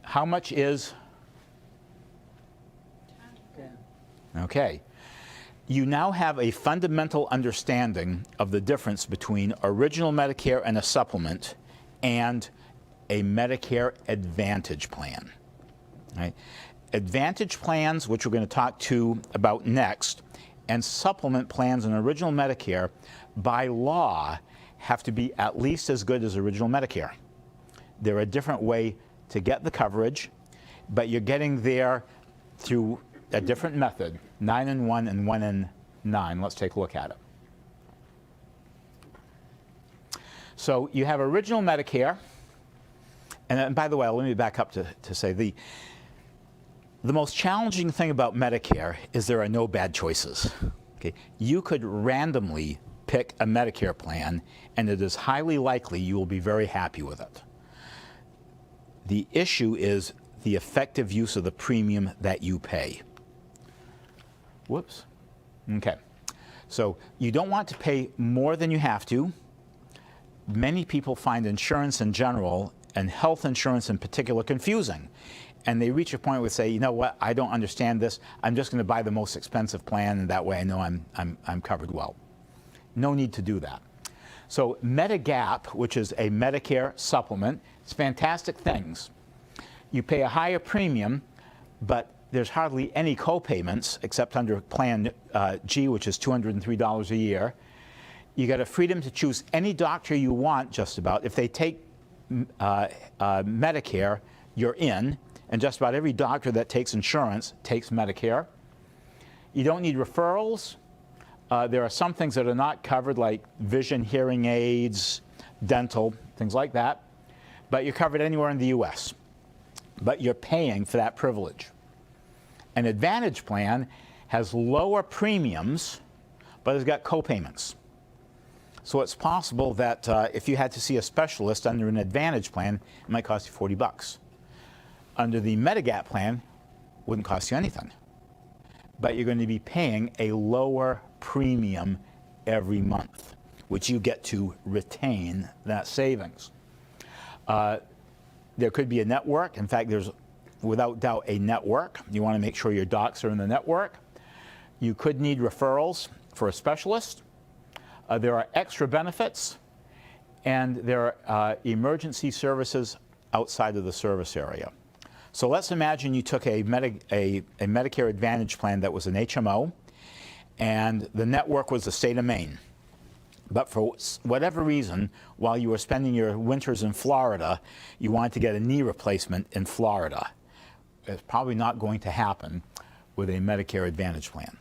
Speaker 1: How much is? 10. Okay. You now have a fundamental understanding of the difference between original Medicare and a supplement and a Medicare Advantage plan. Right? Advantage plans, which we're going to talk about next, and supplement plans in original Medicare, by law, have to be at least as good as original Medicare. They're a different way to get the coverage, but you're getting there through a different method, 9 and 1 and 1 and 9. Let's take a look at it. So you have original Medicare, and by the way, let me back up to say the most challenging thing about Medicare is there are no bad choices. Okay? You could randomly pick a Medicare plan, and it is highly likely you will be very happy with it. The issue is the effective use of the premium that you pay. Whoops. Okay. So you don't want to pay more than you have to. Many people find insurance in general and health insurance in particular confusing. And they reach a point where they say, you know what, I don't understand this. I'm just going to buy the most expensive plan, and that way I know I'm covered well. No need to do that. So Medigap, which is a Medicare supplement, it's fantastic things. You pay a higher premium, but there's hardly any co-payments except under Plan G, which is $203 a year. You get a freedom to choose any doctor you want, just about. If they take Medicare, you're in, and just about every doctor that takes insurance takes Medicare. You don't need referrals. There are some things that are not covered, like vision, hearing aids, dental, things like that. but you're covered anywhere in the U.S., but you're paying for that privilege. An Advantage plan has lower premiums, but it's got co-payments. So it's possible that if you had to see a specialist under an Advantage plan, it might cost you $40. Under the Medigap plan, it wouldn't cost you anything. But you're going to be paying a lower premium every month, which you get to retain that savings. There could be a network. In fact, there's without doubt a network. You want to make sure your docs are in the network. You could need referrals for a specialist. There are extra benefits, and there are emergency services outside of the service area. So let's imagine you took a Medicare Advantage plan that was an HMO, and the network was the state of Maine. But for whatever reason, while you were spending your winters in Florida, you wanted to get a knee replacement in Florida. It's probably not going to happen with a Medicare Advantage plan.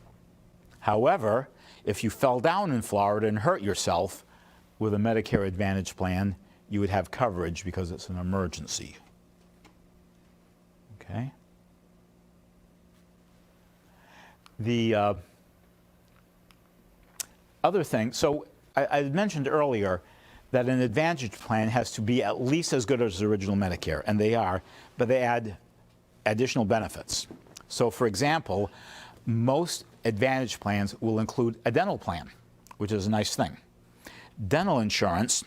Speaker 1: However, if you fell down in Florida and hurt yourself with a Medicare Advantage plan, you would have coverage because it's an emergency. Okay? The other thing, so I mentioned earlier that an Advantage plan has to be at least as good as the original Medicare, and they are, but they add additional benefits. So for example, most Advantage plans will include a dental plan, which is a nice thing. Dental insurance,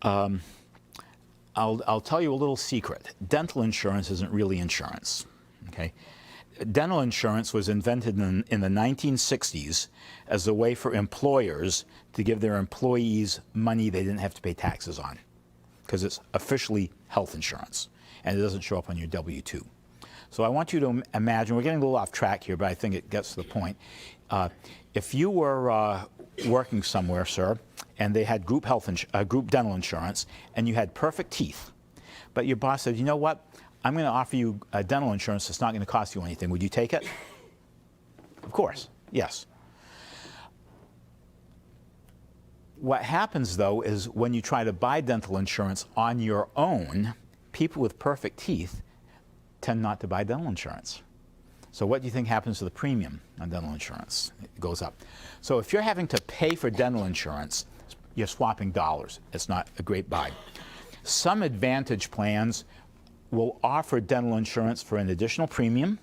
Speaker 1: I'll tell you a little secret. Dental insurance isn't really insurance, okay? Dental insurance was invented in the 1960s as a way for employers to give their employees money they didn't have to pay taxes on, because it's officially health insurance, and it doesn't show up on your W-2. So I want you to imagine, we're getting a little off track here, but I think it gets to the point. If you were working somewhere, sir, and they had group dental insurance, and you had perfect teeth, but your boss said, you know what, I'm going to offer you a dental insurance that's not going to cost you anything. Would you take it? Of course, yes. What happens, though, is when you try to buy dental insurance on your own, people with perfect teeth tend not to buy dental insurance. So what do you think happens to the premium on dental insurance? It goes up. So if you're having to pay for dental insurance, you're swapping dollars. It's not a great buy. Some Advantage plans will offer dental insurance for an additional premium.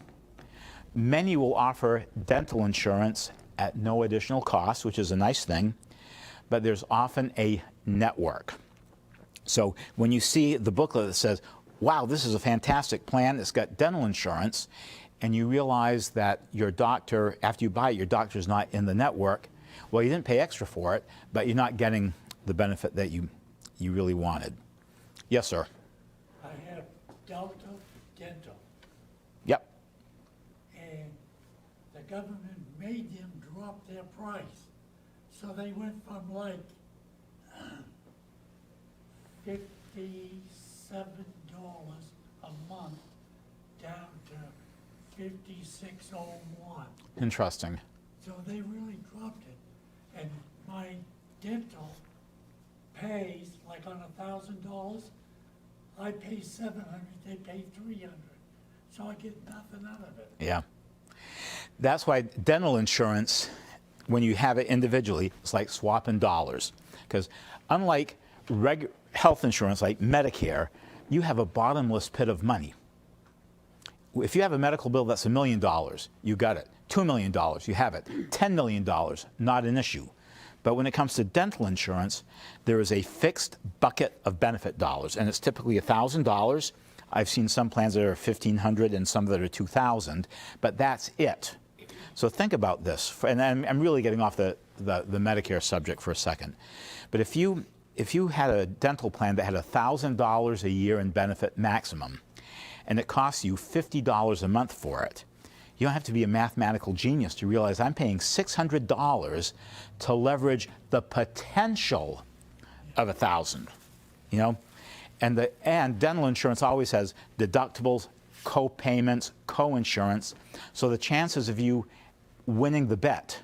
Speaker 1: Many will offer dental insurance at no additional cost, which is a nice thing, but there's often a network. So when you see the booklet that says, wow, this is a fantastic plan, it's got dental insurance, and you realize that your doctor, after you buy it, your doctor's not in the network, well, you didn't pay extra for it, but you're not getting the benefit that you really wanted. Yes, sir?
Speaker 2: I have Delta Dental,
Speaker 1: Yep.
Speaker 2: and the government made them drop their price. So they went from like $57 a month down to $56.01.
Speaker 1: Interesting.
Speaker 2: So they really dropped it. And my dental pays, like on $1,000, I pay $700, they pay $300. So I get nothing out of it.
Speaker 1: Yeah. That's why dental insurance, when you have it individually, it's like swapping dollars. Because unlike health insurance like Medicare, you have a bottomless pit of money. If you have a medical bill that's $1 million, you got it. $2 million, you have it. $10 million, not an issue. But when it comes to dental insurance, there is a fixed bucket of benefit dollars, and it's typically $1,000. I've seen some plans that are $1,500 and some that are $2,000, but that's it. So think about this, and I'm really getting off the Medicare subject for a second. But if you had a dental plan that had $1,000 a year in benefit maximum, and it costs you $50 a month for it, you don't have to be a mathematical genius to realize I'm paying $600 to leverage the potential of $1,000, you know? And dental insurance always has deductibles, co-payments, co-insurance, so the chances of you winning the bet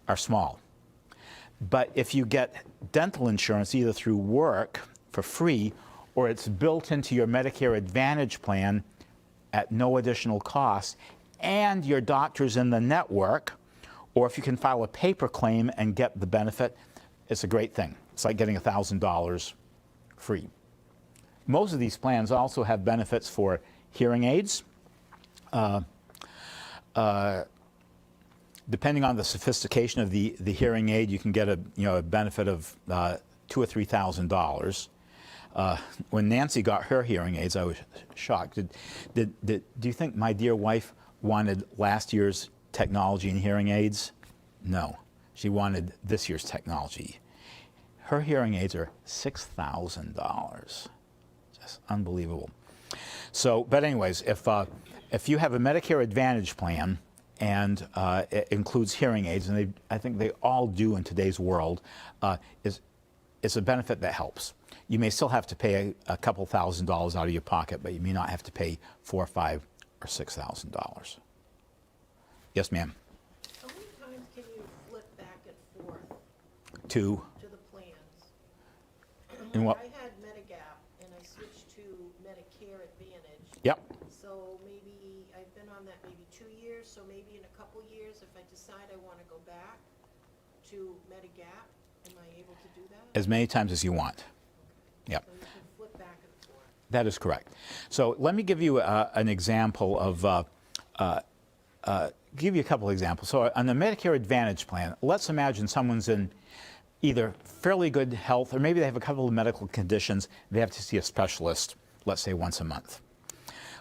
Speaker 1: are small. But if you get dental insurance either through work for free, or it's built into your Medicare Advantage plan at no additional cost, and your doctor's in the network, or if you can file a paper claim and get the benefit, it's a great thing. It's like getting $1,000 free. Most of these plans also have benefits for hearing aids. Depending on the sophistication of the hearing aid, you can get a benefit of $2,000 or $3,000. When Nancy got her hearing aids, I was shocked. Do you think my dear wife wanted last year's technology in hearing aids? No, she wanted this year's technology. Her hearing aids are $6,000. Just unbelievable. So, but anyways, if you have a Medicare Advantage plan and it includes hearing aids, and I think they all do in today's world, it's a benefit that helps. You may still have to pay a couple $1,000s out of your pocket, but you may not have to pay $4,000, or $5,000, or $6,000. Yes, ma'am.
Speaker 6: How many times can you flip back and forth
Speaker 1: To
Speaker 6: the plans?
Speaker 1: In what?
Speaker 6: I had Medigap and I switched to Medicare Advantage.
Speaker 1: Yep.
Speaker 6: So maybe, I've been on that maybe 2 years, so maybe in a couple years, if I decide I want to go back to Medigap, am I able to do that?
Speaker 1: As many times as you want. Yep.
Speaker 6: So you can flip back and forth.
Speaker 1: That is correct. So let me give you an example of, give you a couple examples. So on the Medicare Advantage plan, let's imagine someone's in either fairly good health, or maybe they have a couple of medical conditions, they have to see a specialist, let's say once a month.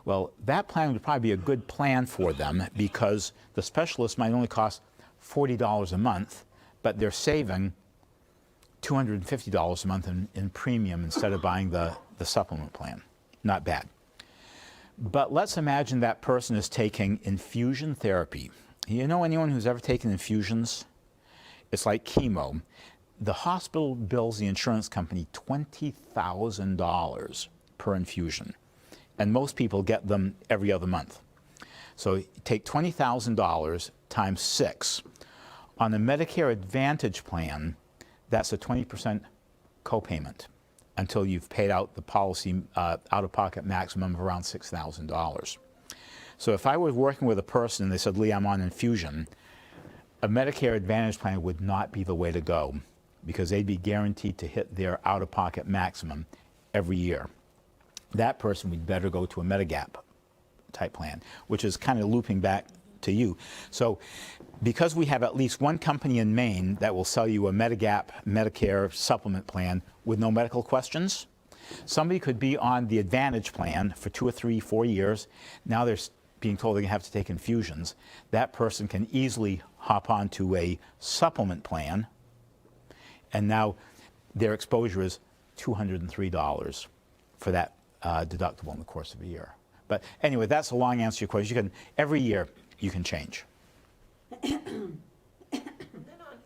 Speaker 1: Well, that plan would probably be a good plan for them because the specialist might only cost $40 a month, but they're saving $250 a month in premium instead of buying the supplement plan. Not bad. But let's imagine that person is taking infusion therapy. You know anyone who's ever taken infusions? It's like chemo. The hospital bills the insurance company $20,000 per infusion, and most people get them every other month. So you take $20,000 times 6. On a Medicare Advantage plan, that's a 20% copayment until you've paid out the policy out-of-pocket maximum of around $6,000. So if I was working with a person and they said, Lee, I'm on infusion, a Medicare Advantage plan would not be the way to go because they'd be guaranteed to hit their out-of-pocket maximum every year. That person would better go to a Medigap type plan, which is kind of looping back to you. So because we have at least one company in Maine that will sell you a Medigap Medicare supplement plan with no medical questions, somebody could be on the Advantage plan for 2 or 3, 4 years. Now they're being told they have to take infusions. That person can easily hop onto a supplement plan, and now their exposure is $203 for that deductible in the course of a year. But anyway, that's a long answer to your question. You can, every year you can change.
Speaker 6: And then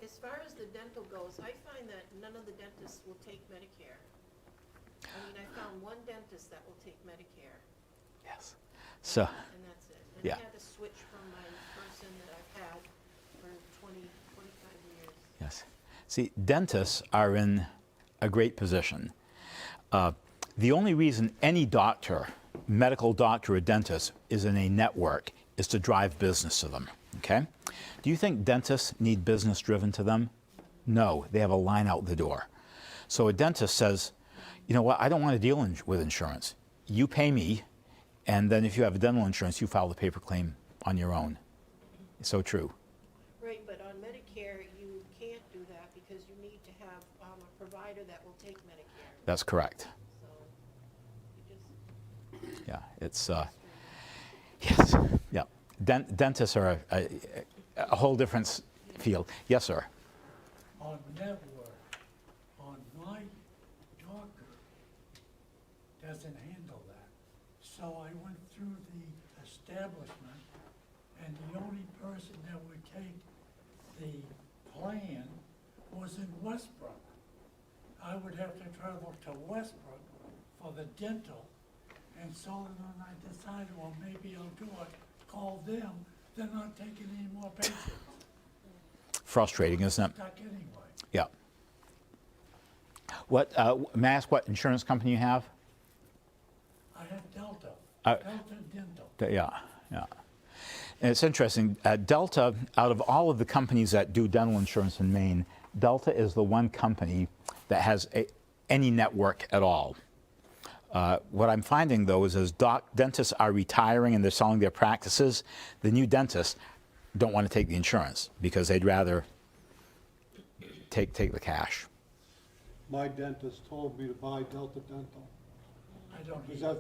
Speaker 6: as far as the dental goes, I find that none of the dentists will take Medicare. I mean, I found one dentist that will take Medicare,
Speaker 1: Yes. So,
Speaker 6: and that's it. And
Speaker 1: Yeah.
Speaker 6: I had to switch from my person that I've had for 20, 25 years.
Speaker 1: yes. See, dentists are in a great position. The only reason any doctor, medical doctor or dentist, is in a network is to drive business to them, okay? Do you think dentists need business driven to them? No, they have a line out the door. So a dentist says, you know what, I don't want to deal with insurance. You pay me, and then if you have dental insurance, you file the paper claim on your own. It's so true.
Speaker 6: Right, but on Medicare, you can't do that because you need to have a provider that will take Medicare.
Speaker 1: That's correct.
Speaker 6: So you just,
Speaker 1: Yeah, it's, yes, yeah. Dentists are a whole different field. Yes, sir.
Speaker 2: On network, on my doctor doesn't handle that. So I went through the establishment, and the only person that would take the plan was in Westbrook. I would have to travel to Westbrook for the dental, and so then I decided, well, maybe I'll do it, call them, they're not taking any more patients.
Speaker 1: Frustrating, isn't it?
Speaker 2: Stuck anyway.
Speaker 1: Yeah. May I ask what insurance company you have?
Speaker 2: I have Delta,
Speaker 1: Uh,
Speaker 2: Delta Dental.
Speaker 1: Yeah, yeah. And it's interesting. Delta, out of all of the companies that do dental insurance in Maine, Delta is the one company that has any network at all. What I'm finding, though, is as dentists are retiring and they're selling their practices, the new dentists don't want to take the insurance because they'd rather take the cash.
Speaker 4: My dentist told me to buy Delta Dental.
Speaker 2: I don't
Speaker 4: Is
Speaker 2: need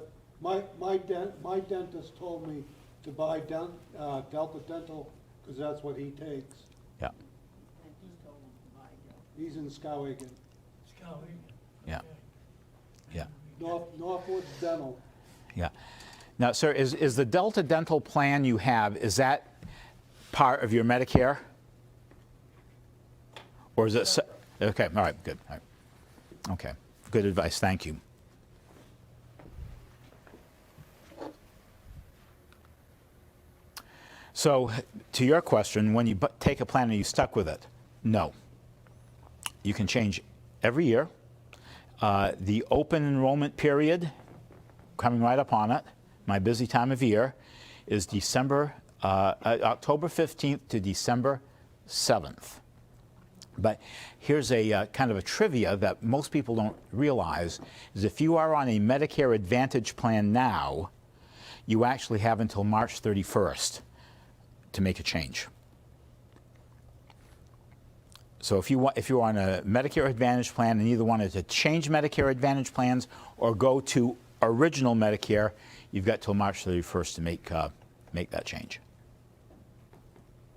Speaker 4: that, my dentist told me to buy Delta Dental, because that's what he takes.
Speaker 1: Yeah,
Speaker 4: He's in Skowhegan,
Speaker 2: Scouting.
Speaker 1: yeah, yeah,
Speaker 4: Northwoods Dental.
Speaker 1: yeah. Now, sir, is the Delta Dental plan you have, is that part of your Medicare? Or is it, okay, all right, good. All right. Okay, good advice, thank you. So, to your question, when you take a plan, are you stuck with it? No. You can change every year. The open enrollment period, coming right up on it, my busy time of year, is October 15th to December 7th. But here's a kind of a trivia that most people don't realize, is if you are on a Medicare Advantage plan now, you actually have until March 31st to make a change. So if you're on a Medicare Advantage plan and either wanted to change Medicare Advantage plans or go to original Medicare, you've got till March 31st to make that change.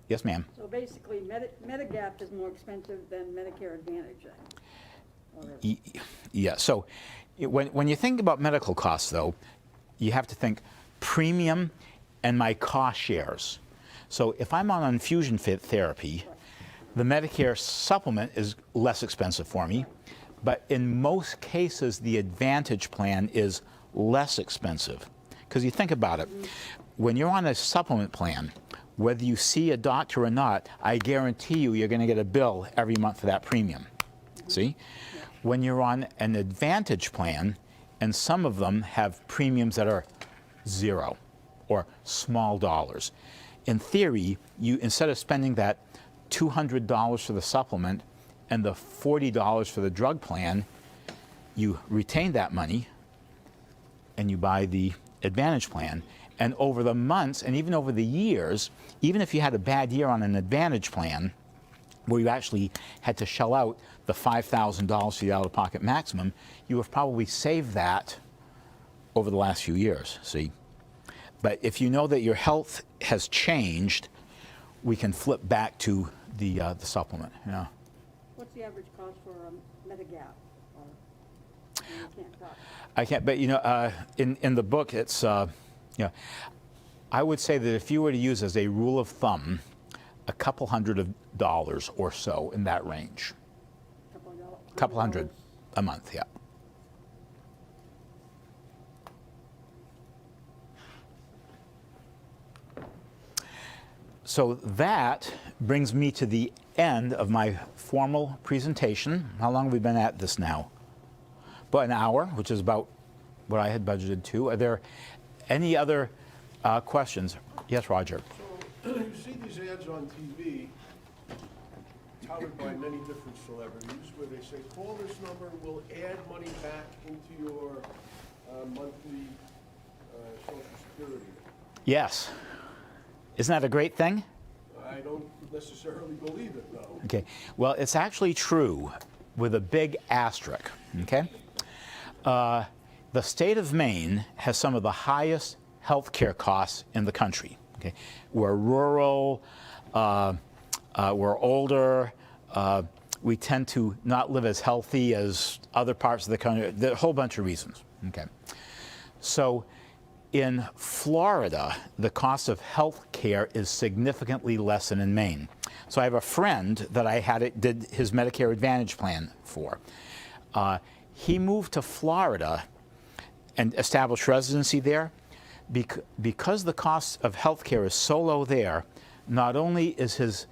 Speaker 1: Yes, ma'am.
Speaker 3: So basically, Medigap is more expensive than Medicare Advantage then?
Speaker 1: Yeah, so when you think about medical costs, though, you have to think premium and my cost shares. So if I'm on infusion therapy, the Medicare supplement is less expensive for me, but in most cases, the Advantage plan is less expensive. Because you think about it, when you're on a supplement plan, whether you see a doctor or not, I guarantee you're going to get a bill every month for that premium. See? When you're on an Advantage plan, and some of them have premiums that are zero or small dollars. In theory, you instead of spending that $200 for the supplement and the $40 for the drug plan, you retain that money and you buy the Advantage plan. And over the months and even over the years, even if you had a bad year on an Advantage plan, where you actually had to shell out the $5,000 for the out-of-pocket maximum, you have probably saved that over the last few years, see? But if you know that your health has changed, we can flip back to the supplement, you know.
Speaker 3: What's the average cost for Medigap? Or, you can't talk.
Speaker 1: I can't, but you know, in the book, it's, you know, I would say that if you were to use as a rule of thumb, a couple $100 or so in that range. Couple hundred a month, yeah. So that brings me to the end of my formal presentation. How long have we been at this now? About an hour, which is about what I had budgeted to. Are there any other questions? Yes, Roger.
Speaker 8: So you see these ads on TV touted by many different celebrities where they say, call this number and we'll add money back into your monthly Social Security.
Speaker 1: Yes. Isn't that a great thing?
Speaker 8: I don't necessarily believe it, though.
Speaker 1: Okay. Well, it's actually true with a big asterisk, okay? The state of Maine has some of the highest health care costs in the country, okay? We're rural, we're older, we tend to not live as healthy as other parts of the country, there are a whole bunch of reasons, okay? So in Florida, the cost of health care is significantly less than in Maine. So I have a friend that did his Medicare Advantage plan for. He moved to Florida and established residency there. Because the cost of health care is so low there, not only is his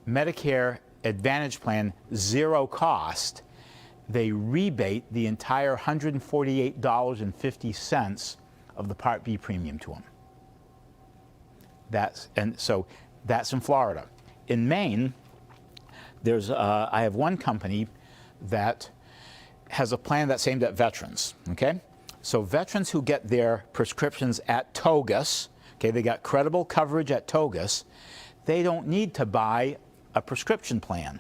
Speaker 1: Medicare Advantage plan zero cost, they rebate the entire $148.50 of the Part B premium to them. So that's in Florida. In Maine, I have one company that has a plan that's aimed at veterans, okay? So veterans who get their prescriptions at Togus, okay, they got credible coverage at Togus, they don't need to buy a prescription plan.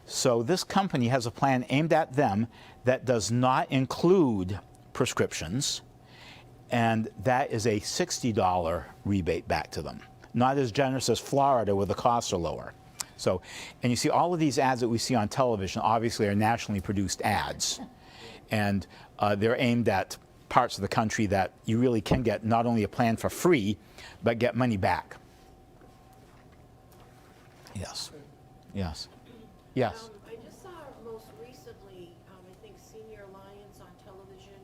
Speaker 1: So this company has a plan aimed at them that does not include prescriptions, and that is a $60 rebate back to them. Not as generous as Florida, where the costs are lower. So, and you see all of these ads that we see on television obviously are nationally produced ads. And they're aimed at parts of the country that you really can get not only a plan for free, but get money back. Yes. Yes. Yes.
Speaker 6: I just saw most recently, I think Senior Alliance on television,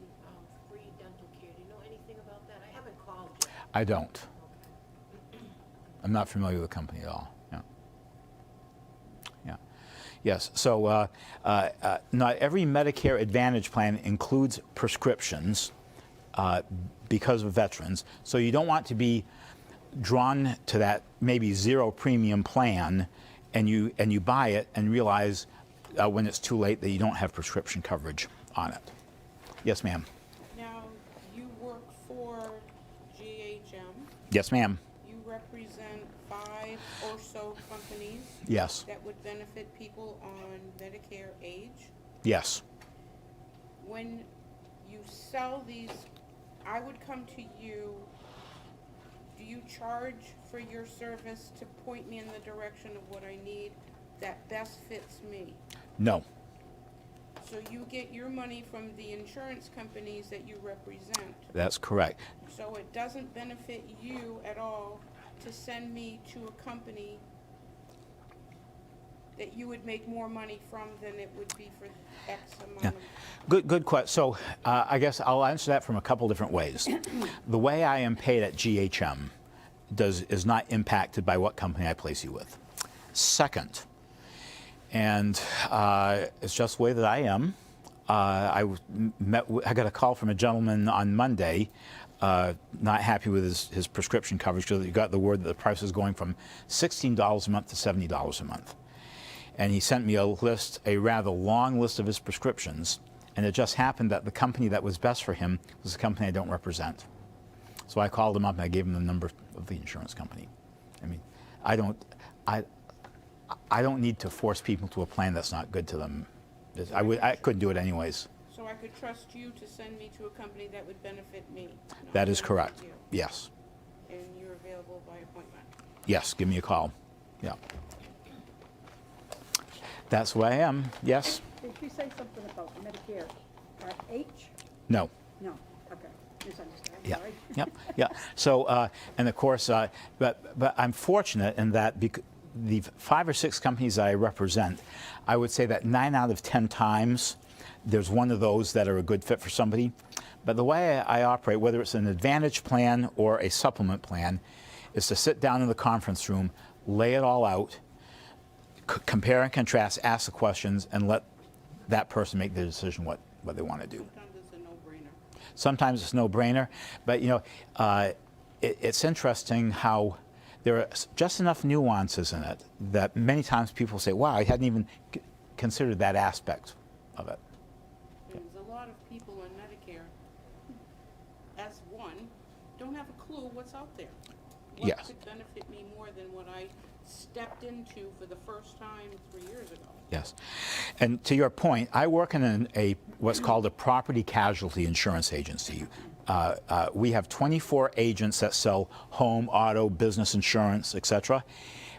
Speaker 6: free dental care. Do you know anything about that? I haven't called yet.
Speaker 1: I don't.
Speaker 6: Okay.
Speaker 1: I'm not familiar with the company at all. Yeah. Yeah. Yes. So not every Medicare Advantage plan includes prescriptions because of veterans. So you don't want to be drawn to that maybe zero premium plan, and you buy it and realize when it's too late that you don't have prescription coverage on it. Yes, ma'am.
Speaker 5: Now, you work for GHM.
Speaker 1: Yes, ma'am.
Speaker 5: You represent 5 or so companies
Speaker 1: Yes.
Speaker 5: that would benefit people on Medicare age.
Speaker 1: Yes.
Speaker 5: When you sell these, I would come to you. Do you charge for your service to point me in the direction of what I need that best fits me?
Speaker 1: No.
Speaker 5: So you get your money from the insurance companies that you represent.
Speaker 1: That's correct.
Speaker 5: So it doesn't benefit you at all to send me to a company that you would make more money from than it would be for X amount of...
Speaker 1: Good question. So I guess I'll answer that from a couple different ways. The way I am paid at GHM is not impacted by what company I place you with. Second, and it's just the way that I am, I got a call from a gentleman on Monday, not happy with his prescription coverage because he got the word that the price is going from $16 a month to $70 a month. And he sent me a rather long list of his prescriptions, and it just happened that the company that was best for him was a company I don't represent. So I called him up and I gave him the number of the insurance company. I mean, I don't need to force people to a plan that's not good to them. I couldn't do it anyways.
Speaker 5: So I could trust you to send me to a company that would benefit me? not
Speaker 1: That is
Speaker 5: benefit
Speaker 1: correct.
Speaker 5: you.
Speaker 1: Yes.
Speaker 5: And you're available by appointment?
Speaker 1: Yes, give me a call. Yeah. That's who I am. Yes?
Speaker 9: Did you say something about Medicare Part H?
Speaker 1: No.
Speaker 9: No, okay, misunderstood, I'm
Speaker 1: Yeah.
Speaker 9: sorry.
Speaker 1: Yep. Yeah. So, and of course, but I'm fortunate in that the 5 or 6 companies that I represent, I would say that 9 out of 10 times, there's one of those that are a good fit for somebody. But the way I operate, whether it's an Advantage plan or a supplement plan, is to sit down in the conference room, lay it all out, compare and contrast, ask the questions, and let that person make the decision what they want to do.
Speaker 5: Sometimes it's a no-brainer.
Speaker 1: Sometimes it's no-brainer, but you know, it's interesting how there are just enough nuances in it that many times people say, wow, I hadn't even considered that aspect of it.
Speaker 5: There's a lot of people on Medicare, as one, don't have a clue what's out there. What
Speaker 1: Yes.
Speaker 5: could benefit me more than what I stepped into for the first time 3 years ago?
Speaker 1: Yes. And to your point, I work in what's called a property casualty insurance agency. We have 24 agents that sell home, auto, business insurance, etc.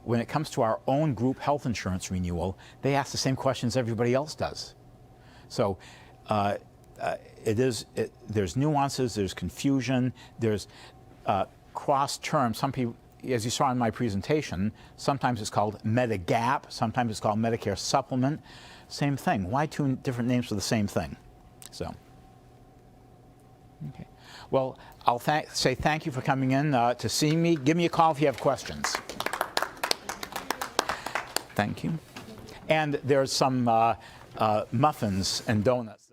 Speaker 1: When it comes to our own group health insurance renewal, they ask the same questions everybody else does. So there's nuances, there's confusion, there's cross terms. Some people, as you saw in my presentation, sometimes it's called Medigap, sometimes it's called Medicare Supplement. Same thing. Why 2 different names for the same thing? So, okay. Well, I'll say thank you for coming in to see me. Give me a call if you have questions. Thank you. And there's some muffins and donuts.